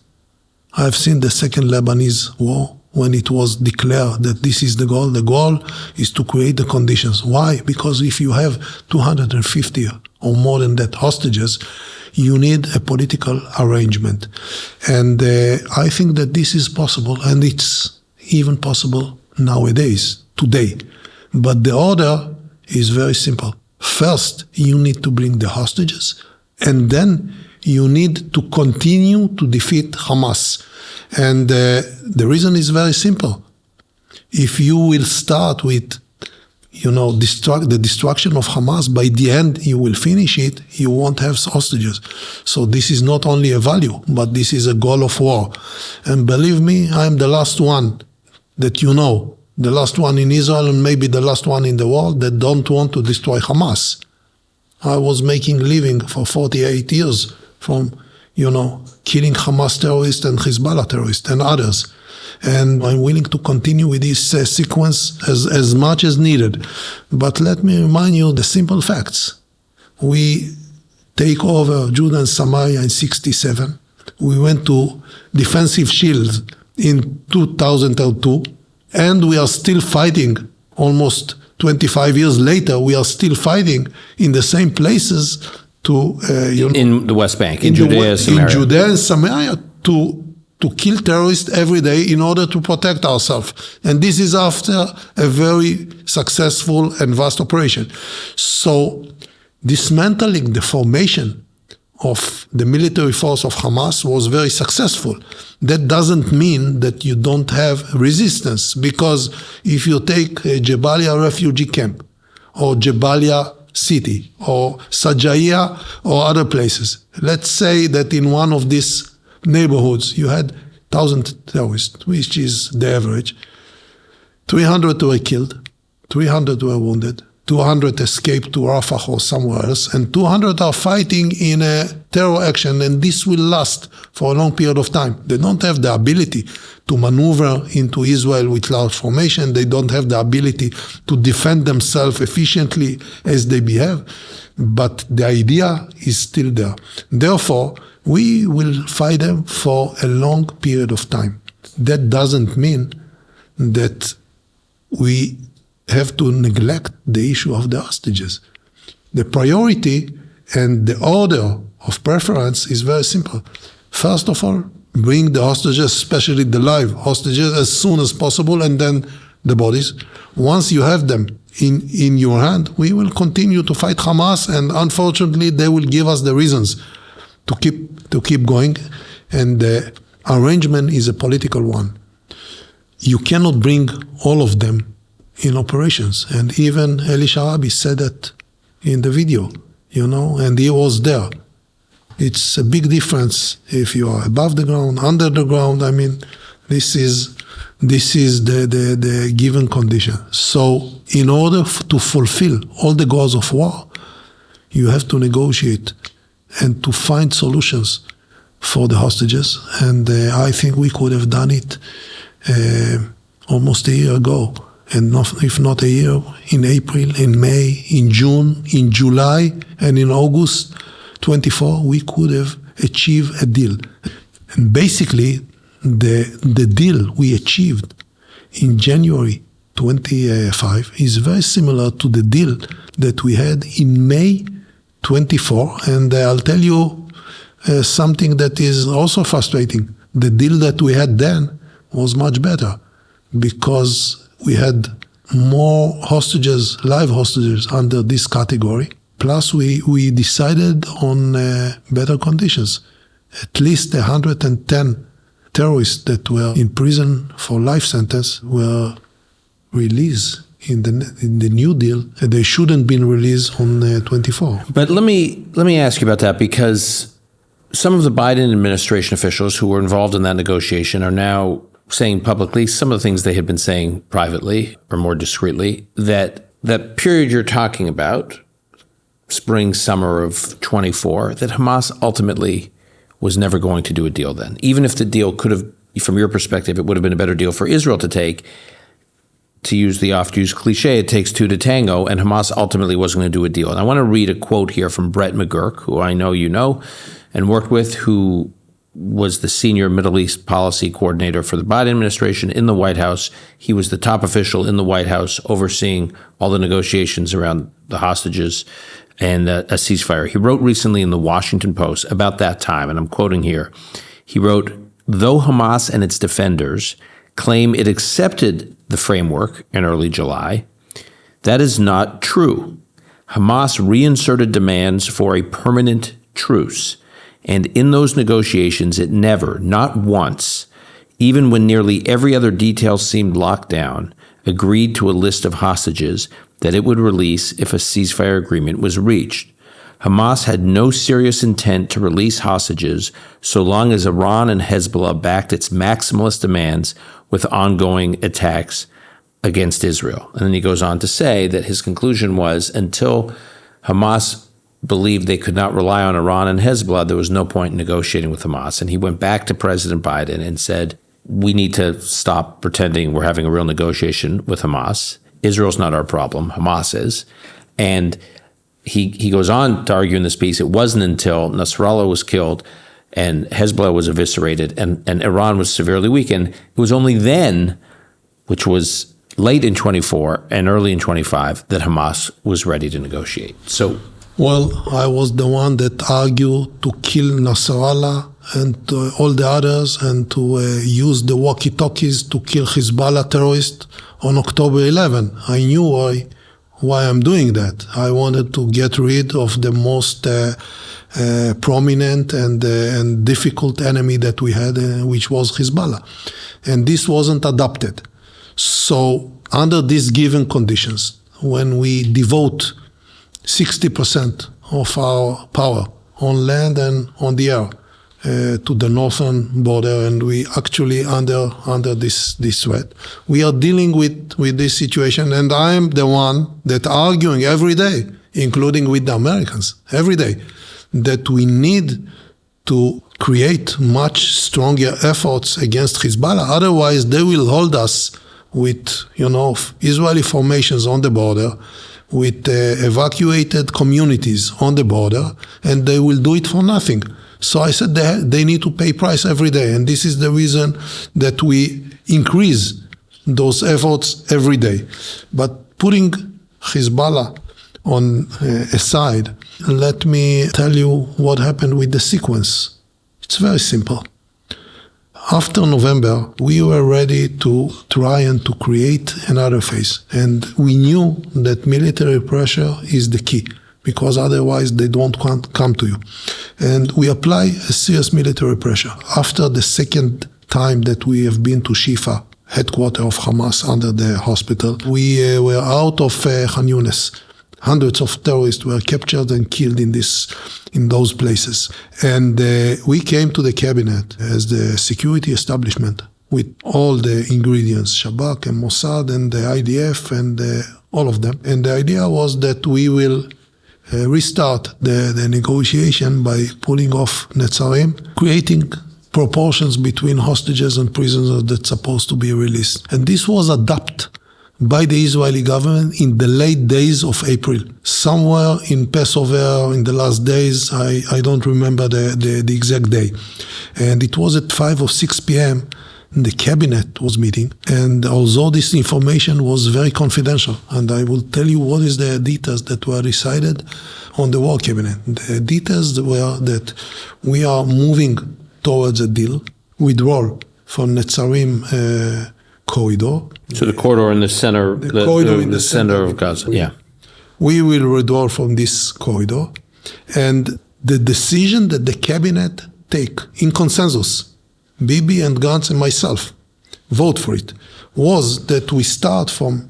I've seen the second Lebanese war when it was declared that this is the goal. The goal is to create the conditions. Why? Because if you have 250 or more than that hostages, you need a political arrangement. And I think that this is possible, and it's even possible nowadays, today. But the order is very simple. First, you need to bring the hostages, and then you need to continue to defeat Hamas. And the reason is very simple. If you will start with, the destruction of Hamas, by the end you will finish it, you won't have hostages. So this is not only a value, but this is a goal of war. And believe me, I'm the last one that the last one in Israel and maybe the last one in the world that don't want to destroy Hamas. I was making living for 48 years from, killing Hamas terrorists and Hezbollah terrorists and others. And I'm willing to continue with this sequence as much as needed. But let me remind you the simple facts. We take over Judah and Samaria in 1967. We went to defensive shields in 2002. And we are still fighting almost 25 years later. We are still fighting in the same places to, in the West Bank, in Judea, Samaria. In Judea and Samaria to kill terrorists every day in order to protect ourselves. And this is after a very successful and vast operation. So dismantling the formation of the military force of Hamas was very successful. That doesn't mean that you don't have resistance, because if you take Jabalia refugee camp or Jabalia city or Sajaiya or other places, let's say that in one of these neighborhoods you had 1,000 terrorists, which is the average. 300 were killed, 300 were wounded, 200 escaped to Rafah or somewhere else, and 200 are fighting in a terror action, and this will last for a long period of time. They don't have the ability to maneuver into Israel with large formation. They don't have the ability to defend themselves efficiently as they behave, but the idea is still there. Therefore, we will fight them for a long period of time. That doesn't mean that we have to neglect the issue of the hostages. The priority and the order of preference is very simple. First of all, bring the hostages, especially the live hostages, as soon as possible, and then the bodies. Once you have them in your hand, we will continue to fight Hamas, and unfortunately they will give us the reasons to keep going, and the arrangement is a political one. You cannot bring all of them in operations. And even Eli Sharabi said that in the video, and he was there. It's a big difference if you are above the ground, under the ground. I mean, this is the given condition. So in order to fulfill all the goals of war, you have to negotiate and to find solutions for the hostages. And I think we could have done it almost a year ago. And if not a year, in April, in May, in June, in July, and in August 24, we could have achieved a deal. And basically, the deal we achieved in January 25 is very similar to the deal that we had in May 24. And I'll tell you something that is also frustrating. The deal that we had then was much better, because we had more hostages, live hostages, under this category. Plus, we decided on better conditions. At least 110 terrorists that were in prison for life sentence were released in the new deal. They shouldn't been released on 24. But let me ask you about that, because some of the Biden administration officials who were involved in that negotiation are now saying publicly some of the things they had been saying privately or more discreetly, that that period you're talking about, spring, summer of 24, that Hamas ultimately was never going to do a deal then. Even if the deal could have, from your perspective, it would have been a better deal for Israel to take. To use the oft-used cliche, it takes two to tango, and Hamas ultimately wasn't going to do a deal. And I want to read a quote here from Brett McGurk, who I know you know and worked with, who was the senior Middle East policy coordinator for the Biden administration in the White House. He was the top official in the White House overseeing all the negotiations around the hostages and a ceasefire. He wrote recently in the Washington Post about that time, and I'm quoting here. He wrote, "Though Hamas and its defenders claim it accepted the framework in early July, that is not true. Hamas reinserted demands for a permanent truce. And in those negotiations, it never, not once, even when nearly every other detail seemed locked down, agreed to a list of hostages that it would release if a ceasefire agreement was reached. Hamas had no serious intent to release hostages so long as Iran and Hezbollah backed its maximalist demands with ongoing attacks against Israel. And then he goes on to say that his conclusion was until Hamas believed they could not rely on Iran and Hezbollah, there was no point in negotiating with Hamas. And he went back to President Biden and said, we need to stop pretending we're having a real negotiation with Hamas. Israel's not our problem, Hamas is. And he goes on to argue in this piece, it wasn't until Nasrallah was killed and Hezbollah was eviscerated and Iran was severely weakened, it was only then, which was late in 24 and early in 25, that Hamas was ready to negotiate. So, well, I was the one that argued to kill Nasrallah and all the others and to use the walkie-talkies to kill Hezbollah terrorists on October 11. I knew why I'm doing that. I wanted to get rid of the most prominent and difficult enemy that we had, which was Hezbollah. And this wasn't adopted. So under these given conditions, when we devote 60% of our power on land and on the air to the northern border, and we actually under this threat, we are dealing with this situation. And I'm the one that arguing every day, including with the Americans, every day, that we need to create much stronger efforts against Hezbollah. Otherwise, they will hold us with, Israeli formations on the border, with evacuated communities on the border, and they will do it for nothing. So I said they need to pay price every day, and this is the reason that we increase those efforts every day. But putting Hezbollah on aside, let me tell you what happened with the sequence. It's very simple. After November, we were ready to try and to create another phase. And we knew that military pressure is the key, because otherwise they don't come to you. And we apply a serious military pressure. After the second time that we have been to Shifa, headquarters of Hamas under the hospital, we were out of Khan Yunis. Hundreds of terrorists were captured and killed in those places. And we came to the cabinet as the security establishment with all the ingredients, Shabak and Mossad and the IDF and all of them. And the idea was that we will restart the negotiation by pulling off Netzarim, creating proportions between hostages and prisoners that's supposed to be released. And this was adopted by the Israeli government in the late days of April. Somewhere in Passover, in the last days, I don't remember the exact day. And it was at 5 or 6 p.m. The cabinet was meeting. And although this information was very confidential, and I will tell you what is the details that were decided on the war cabinet. The details were that we are moving towards a deal, withdrawal from Netzarim corridor. So the corridor in the center, the center of Gaza. Yeah. We will withdraw from this corridor. And the decision that the cabinet take in consensus, Bibi and Gantz and myself vote for it, was that we start from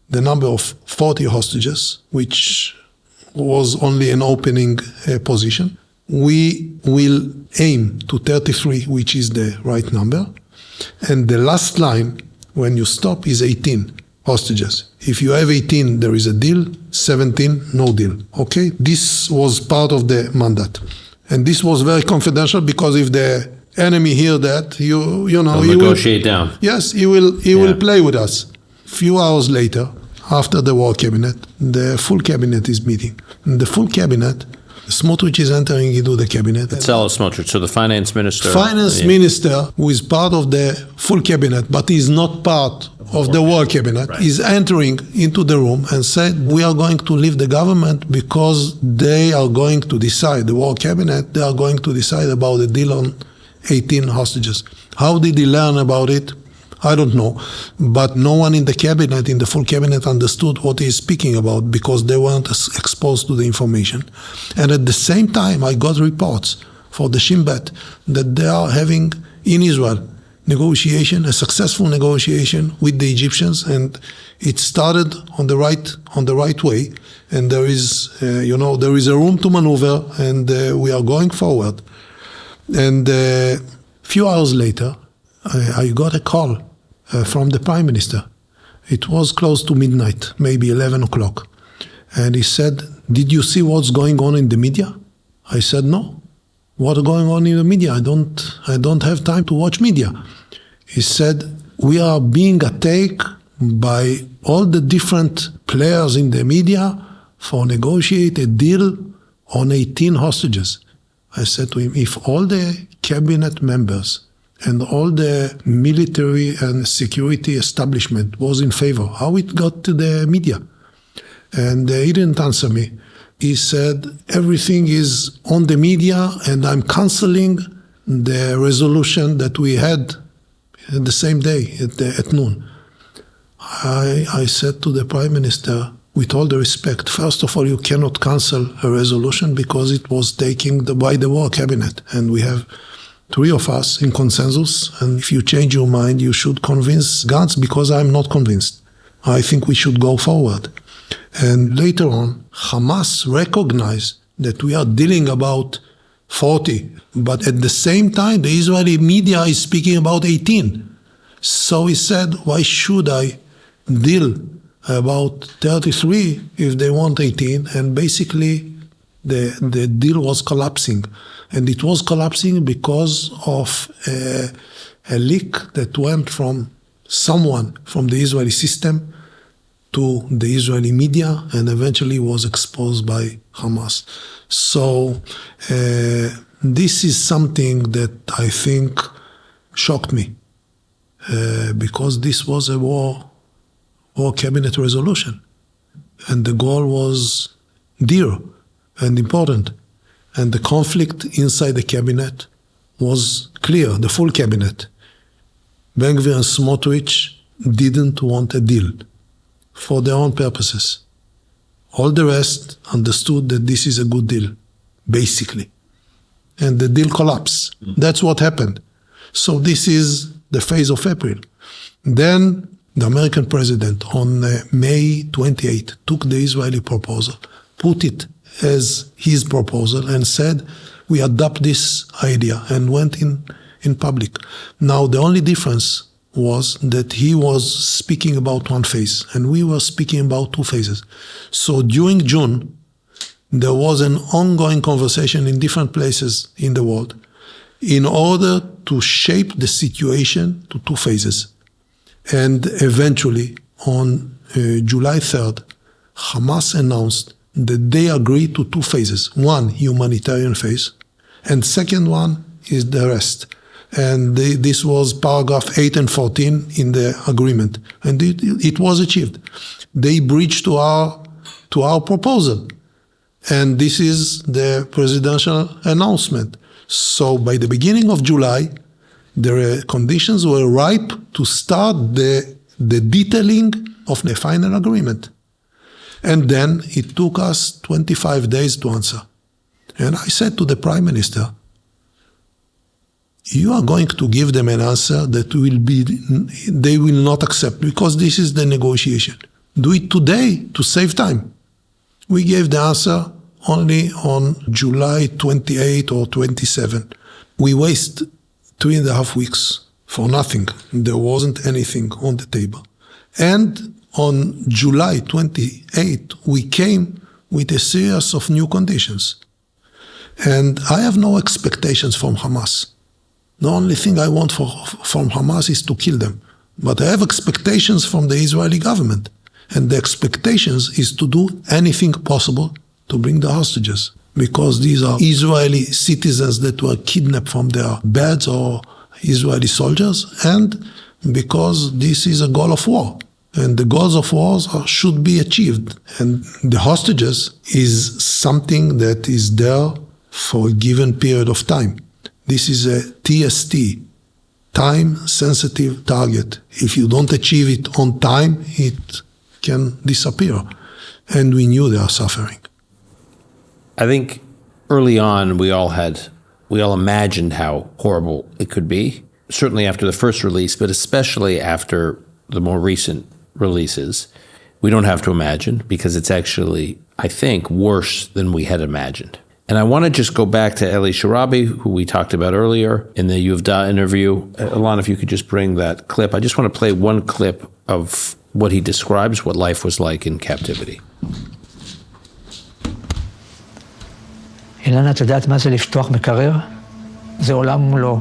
the number of 40 hostages, which was only an opening position. We will aim to 33, which is the right number. And the last line, when you stop, is 18 hostages. If you have 18, there is a deal. 17, no deal. Okay? This was part of the mandate. And this was very confidential, because if the enemy hear that, you know, he negotiate down. Yes, he will play with us. Few hours later, after the war cabinet, the full cabinet is meeting. And the full cabinet, Smotrich is entering into the cabinet. Bezalel Smotrich, so the finance minister. Minister, who is part of the full cabinet, but is not part of the war cabinet, right, is entering into the room and said, we are going to leave the government because they are going to decide, the war cabinet, they are going to decide about the deal on 18 hostages. How did he learn about it? I don't know, but no one in the cabinet, in the full cabinet, understood what he is speaking about, because they weren't exposed to the information. And at the same time, I got reports for the Shin Bet that they are having in Israel negotiation, a successful negotiation with the Egyptians, and it started on the right way. And there is, there is a room to maneuver, and we are going forward. And a few hours later, I got a call from the Prime Minister, It was close to midnight, maybe 11 o'clock. And he said, "Did you see what's going on in the media?" I said, "No. What's going on in the media? I don't have time to watch media." He said, "We are being attacked by all the different players in the media for negotiate a deal on 18 hostages." I said to him, if all the cabinet members and all the military and security establishment was in favor, how it got to the media? And he didn't answer me. He said, everything is on the media and I'm canceling the resolution that we had the same day at noon. I said to the Prime Minister, with all the respect, first of all, you cannot cancel a resolution because it was taken by the war cabinet. And we have 3 of us in consensus. And if you change your mind, you should convince Gantz, because I'm not convinced. I think we should go forward. And later on, Hamas recognized that we are dealing about 40. But at the same time, the Israeli media is speaking about 18. So he said, why should I deal about 33 if they want 18? And basically the deal was collapsing. And it was collapsing because of a leak that went from someone from the Israeli system to the Israeli media and eventually was exposed by Hamas. So this is something that I think shocked me because this was a war cabinet resolution. And the goal was dear and important. And the conflict inside the cabinet was clear, the full cabinet. Ben-Gvir and Smotrich didn't want a deal for their own purposes. All the rest understood that this is a good deal, basically. And the deal collapsed. That's what happened. So this is the phase of April. Then the American president on May 28 took the Israeli proposal, put it as his proposal and said, we adopt this idea, and went in public. Now, the only difference was that he was speaking about one phase and we were speaking about 2 phases. So during June, there was an ongoing conversation in different places in the world in order to shape the situation to 2 phases. And eventually, on July 3rd, Hamas announced that they agreed to 2 phases. One, humanitarian phase, and second one is the rest. And this was paragraph 8 and 14 in the agreement. And it was achieved. They breached to our proposal. And this is the presidential announcement. So by the beginning of July, the conditions were ripe to start the detailing of the final agreement. And then it took us 25 days to answer. And I said to the Prime Minister, you are going to give them an answer that they will not accept, because this is the negotiation. Do it today to save time. We gave the answer only on July 28 or 27. We wasted 3.5 weeks for nothing. There wasn't anything on the table. And on July 28, we came with a series of new conditions. And I have no expectations from Hamas. The only thing I want from Hamas is to kill them. But I have expectations from the Israeli government. And the expectations is to do anything possible to bring the hostages. Because these are Israeli citizens that were kidnapped from their beds, or Israeli soldiers, and because this is a goal of war. And the goals of wars should be achieved. And the hostages is something that is there for a given period of time. This is a TST, time-sensitive target. If you don't achieve it on time, it can disappear. And we knew they are suffering. I think early on we all imagined how horrible it could be, certainly after the first release, but especially after the more recent releases. We don't have to imagine, because it's actually, I think, worse than we had imagined. And I want to just go back to Eli Sharabi, who we talked about earlier in the Yoav interview. Alon, if you could just bring that clip. I just want to play one clip of what he describes what life was like in captivity. אילנה, את יודעת מה זה לפתוח מקרר? זה עולם ומלואו.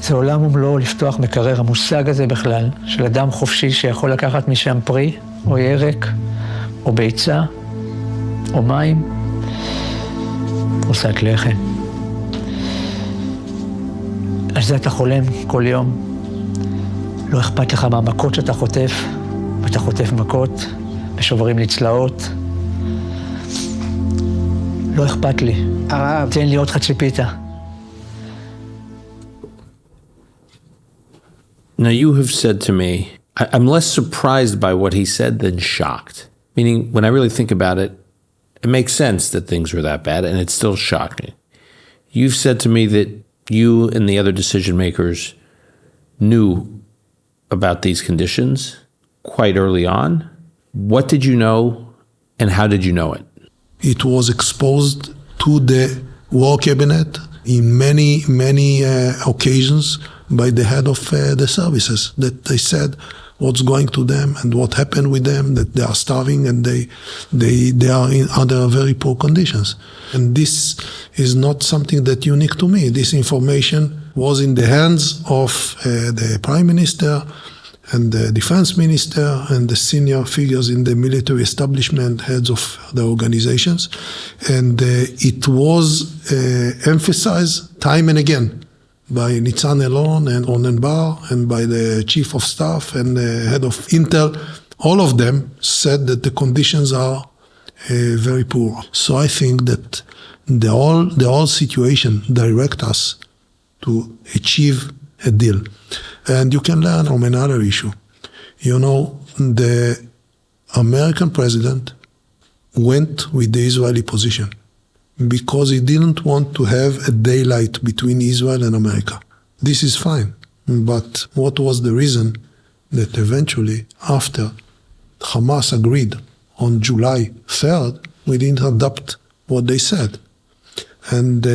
זה עולם ומלואו לפתוח מקרר. המושג הזה בכלל, של אדם חופשי שיכול לקחת משם פרי, או ירק, או ביצה, או מים, או שק לחם. על זה אתה חולם כל יום. לא אכפת לך מהמכות שאתה חוטף, ואתה חוטף מכות, ושוברים לי צלעות. לא אכפת לי. הרעב. תן לי עוד חצי פיתה. Now, you have said to me, I'm less surprised by what he said than shocked. Meaning, when I really think about it, it makes sense that things were that bad, and it still shocked me. You've said to me that you and the other decision makers knew about these conditions quite early on. What did you know, and how did you know it? It was exposed to the War Cabinet in many occasions by the head of the services, that they said what's going to them and what happened with them, that they are starving and they are under very poor conditions. And this is not something that unique to me. This information was in the hands of the Prime Minister and the Defense Minister and the senior figures in the military establishment, heads of the organizations. And it was emphasized time and again by Nitzan Elon and Onen Bar and by the Chief of Staff and the head of Intel. All of them said that the conditions are very poor. So I think that the whole situation direct us to achieve a deal. And you can learn from another issue. You know, the American president went with the Israeli position because he didn't want to have a daylight between Israel and America. This is fine. But what was the reason that eventually, after Hamas agreed on July 3rd, we didn't adopt what they said? And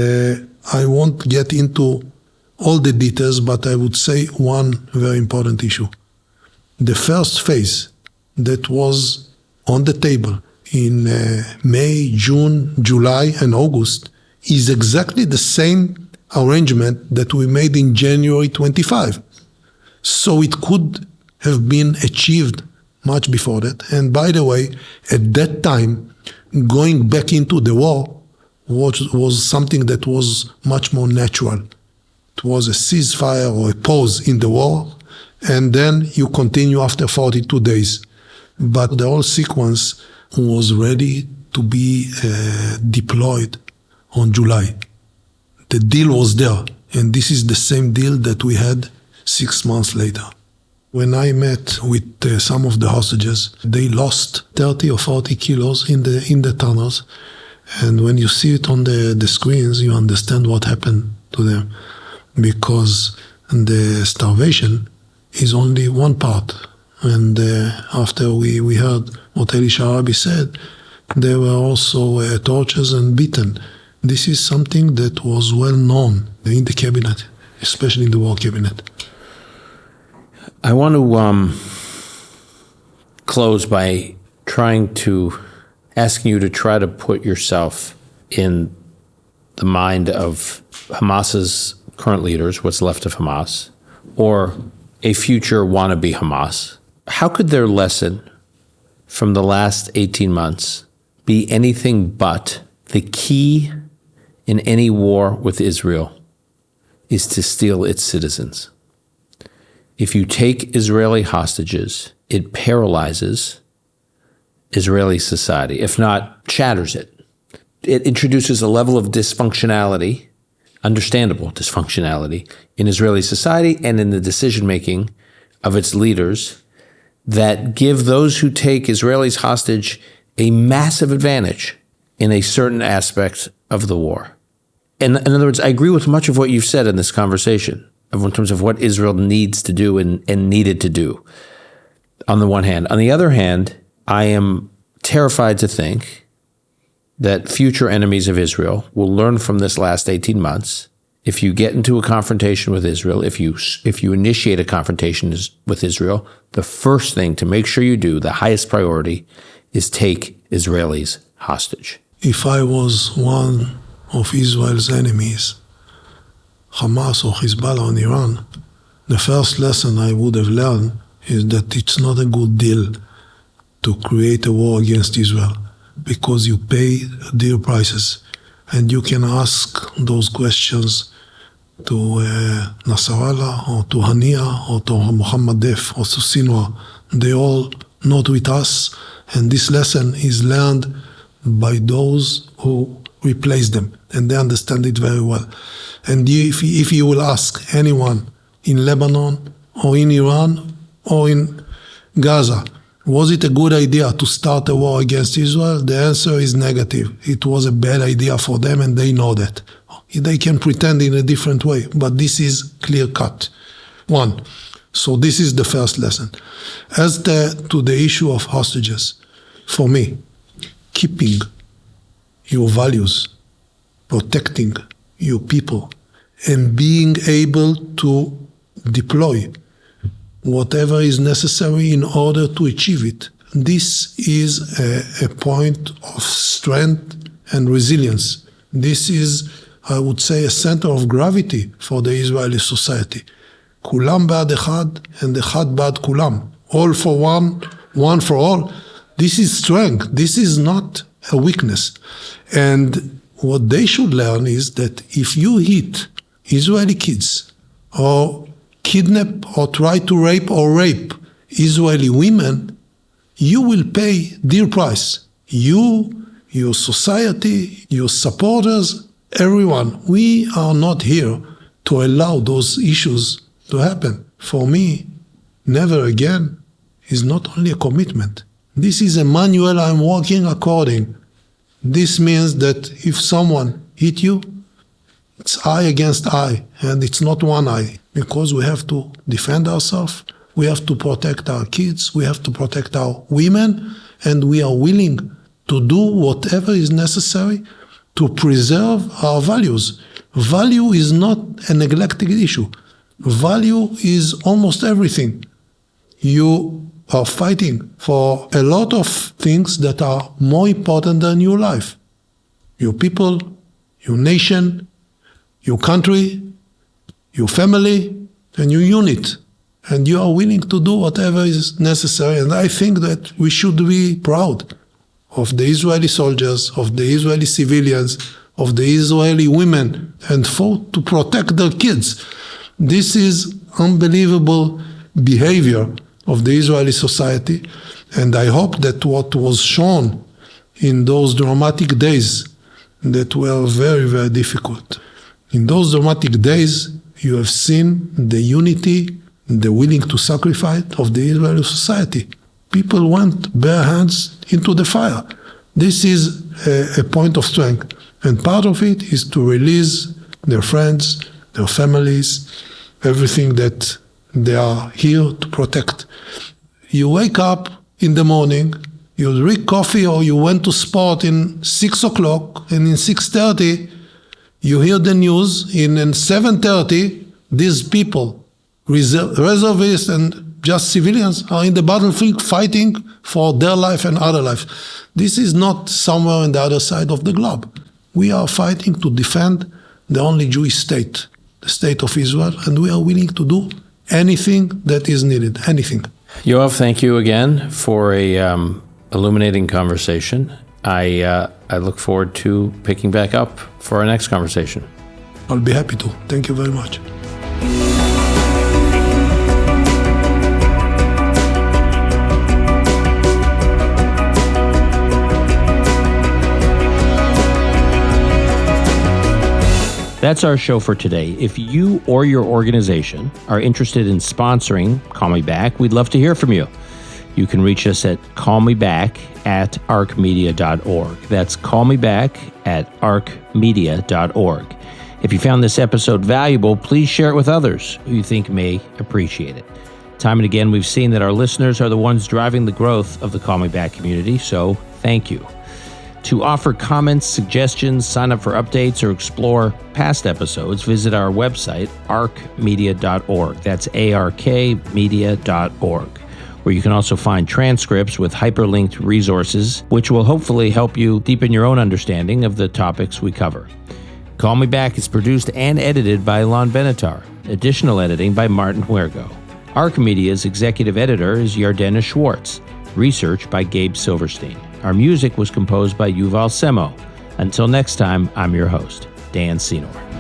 I won't get into all the details, but I would say one very important issue. The first phase that was on the table in May, June, July, and August is exactly the same arrangement that we made in January 25. So it could have been achieved much before that. And by the way, at that time, going back into the war was something that was much more natural. It was a ceasefire or a pause in the war, and then you continue after 42 days. But the whole sequence was ready to be deployed on July. The deal was there, and this is the same deal that we had 6 months later. When I met with some of the hostages, they lost 30 or 40 kilos in the tunnels, and when you see it on the screens, you understand what happened to them, because the starvation is only one part. And after we heard what Eli Sharabi said, they were also tortured and beaten. This is something that was well known in the cabinet, especially in the war cabinet. I want to close by asking you to try to put yourself in the mind of Hamas's current leaders, what's left of Hamas, or a future wannabe Hamas. How could their lesson from the last 18 months be anything but the key in any war with Israel is to steal its citizens? If you take Israeli hostages, it paralyzes Israeli society, if not shatters it. It introduces a level of dysfunctionality, understandable dysfunctionality, in Israeli society and in the decision-making of its leaders that give those who take Israelis hostage a massive advantage in a certain aspect of the war. In other words, I agree with much of what you've said in this conversation in terms of what Israel needs to do and needed to do, on the one hand. On the other hand, I am terrified to think that future enemies of Israel will learn from this last 18 months if you get into a confrontation with Israel, if you initiate a confrontation with Israel, the first thing to make sure you do, the highest priority, is take Israelis hostage. If I was one of Israel's enemies, Hamas or Hezbollah or Iran, the first lesson I would have learned is that it's not a good deal to create a war against Israel, because you pay dear prices. And you can ask those questions to Nasrallah or to Hania or to Muhammad Def or to Sinwar. They all not with us, and this lesson is learned by those who replace them, and they understand it very well. And if you will ask anyone in Lebanon or in Iran or in Gaza, was it a good idea to start a war against Israel? The answer is negative. It was a bad idea for them, and they know that. They can pretend in a different way, but this is clear-cut. One. So this is the first lesson. As to the issue of hostages, for me, keeping your values, protecting your people, and being able to deploy whatever is necessary in order to achieve it. This is a point of strength and resilience. This is, I would say, a center of gravity for the Israeli society. Kulam ba'ad echad and echad ba'ad kulam. All for one, one for all. This is strength. This is not a weakness. And what they should learn is that if you hit Israeli kids or kidnap or try to rape Israeli women, you will pay dear price. You, your society, your supporters, everyone. We are not here to allow those issues to happen. For me, never again is not only a commitment. This is a manual I'm working according. This means that if someone hit you, it's eye against eye, and it's not one eye, because we have to defend ourselves, we have to protect our kids, we have to protect our women, and we are willing to do whatever is necessary to preserve our values. Value is not a neglected issue. Value is almost everything. You are fighting for a lot of things that are more important than your life. Your people, your nation, your country, your family, and your unit. And you are willing to do whatever is necessary. And I think that we should be proud of the Israeli soldiers, of the Israeli civilians, of the Israeli women, and fought to protect their kids. This is unbelievable behavior of the Israeli society. And I hope that what was shown in those dramatic days that were very, very difficult. In those dramatic days, you have seen the unity, the willing to sacrifice of the Israeli society. People went bare hands into the fire. This is a point of strength. And part of it is to release their friends, their families, everything that they are here to protect. You wake up in the morning, you drink coffee, or you went to sport in 6 o'clock, and in 6:30, you hear the news, in 7:30, these people, reservists and just civilians, are in the battlefield fighting for their life and other life. This is not somewhere on the other side of the globe. We are fighting to defend the only Jewish state, the state of Israel, and we are willing to do anything that is needed, anything. Yoav, thank you again for a illuminating conversation. I look forward to picking back up for our next conversation. I'll be happy to. Thank you very much. That's our show for today. If you or your organization are interested in sponsoring Call Me Back, we'd love to hear from you. You can reach us at callmeback@arcmedia.org. That's callmeback@arcmedia.org. If you found this episode valuable, please share it with others who you think may appreciate it. Time and again, we've seen that our listeners are the ones driving the growth of the Call Me Back community, so thank you. To offer comments, suggestions, sign up for updates, or explore past episodes, visit our website, arcmedia.org. That's arkmedia.org, where you can also find transcripts with hyperlinked resources, which will hopefully help you deepen your own understanding of the topics we cover. Call Me Back is produced and edited by Ilan Benatar. Additional editing by Martin Huergo. Arc Media's executive editor is Yardena Schwartz. Research by Gabe Silverstein. Our music was composed by Yuval Semo. Until next time, I'm your host, Dan Senor.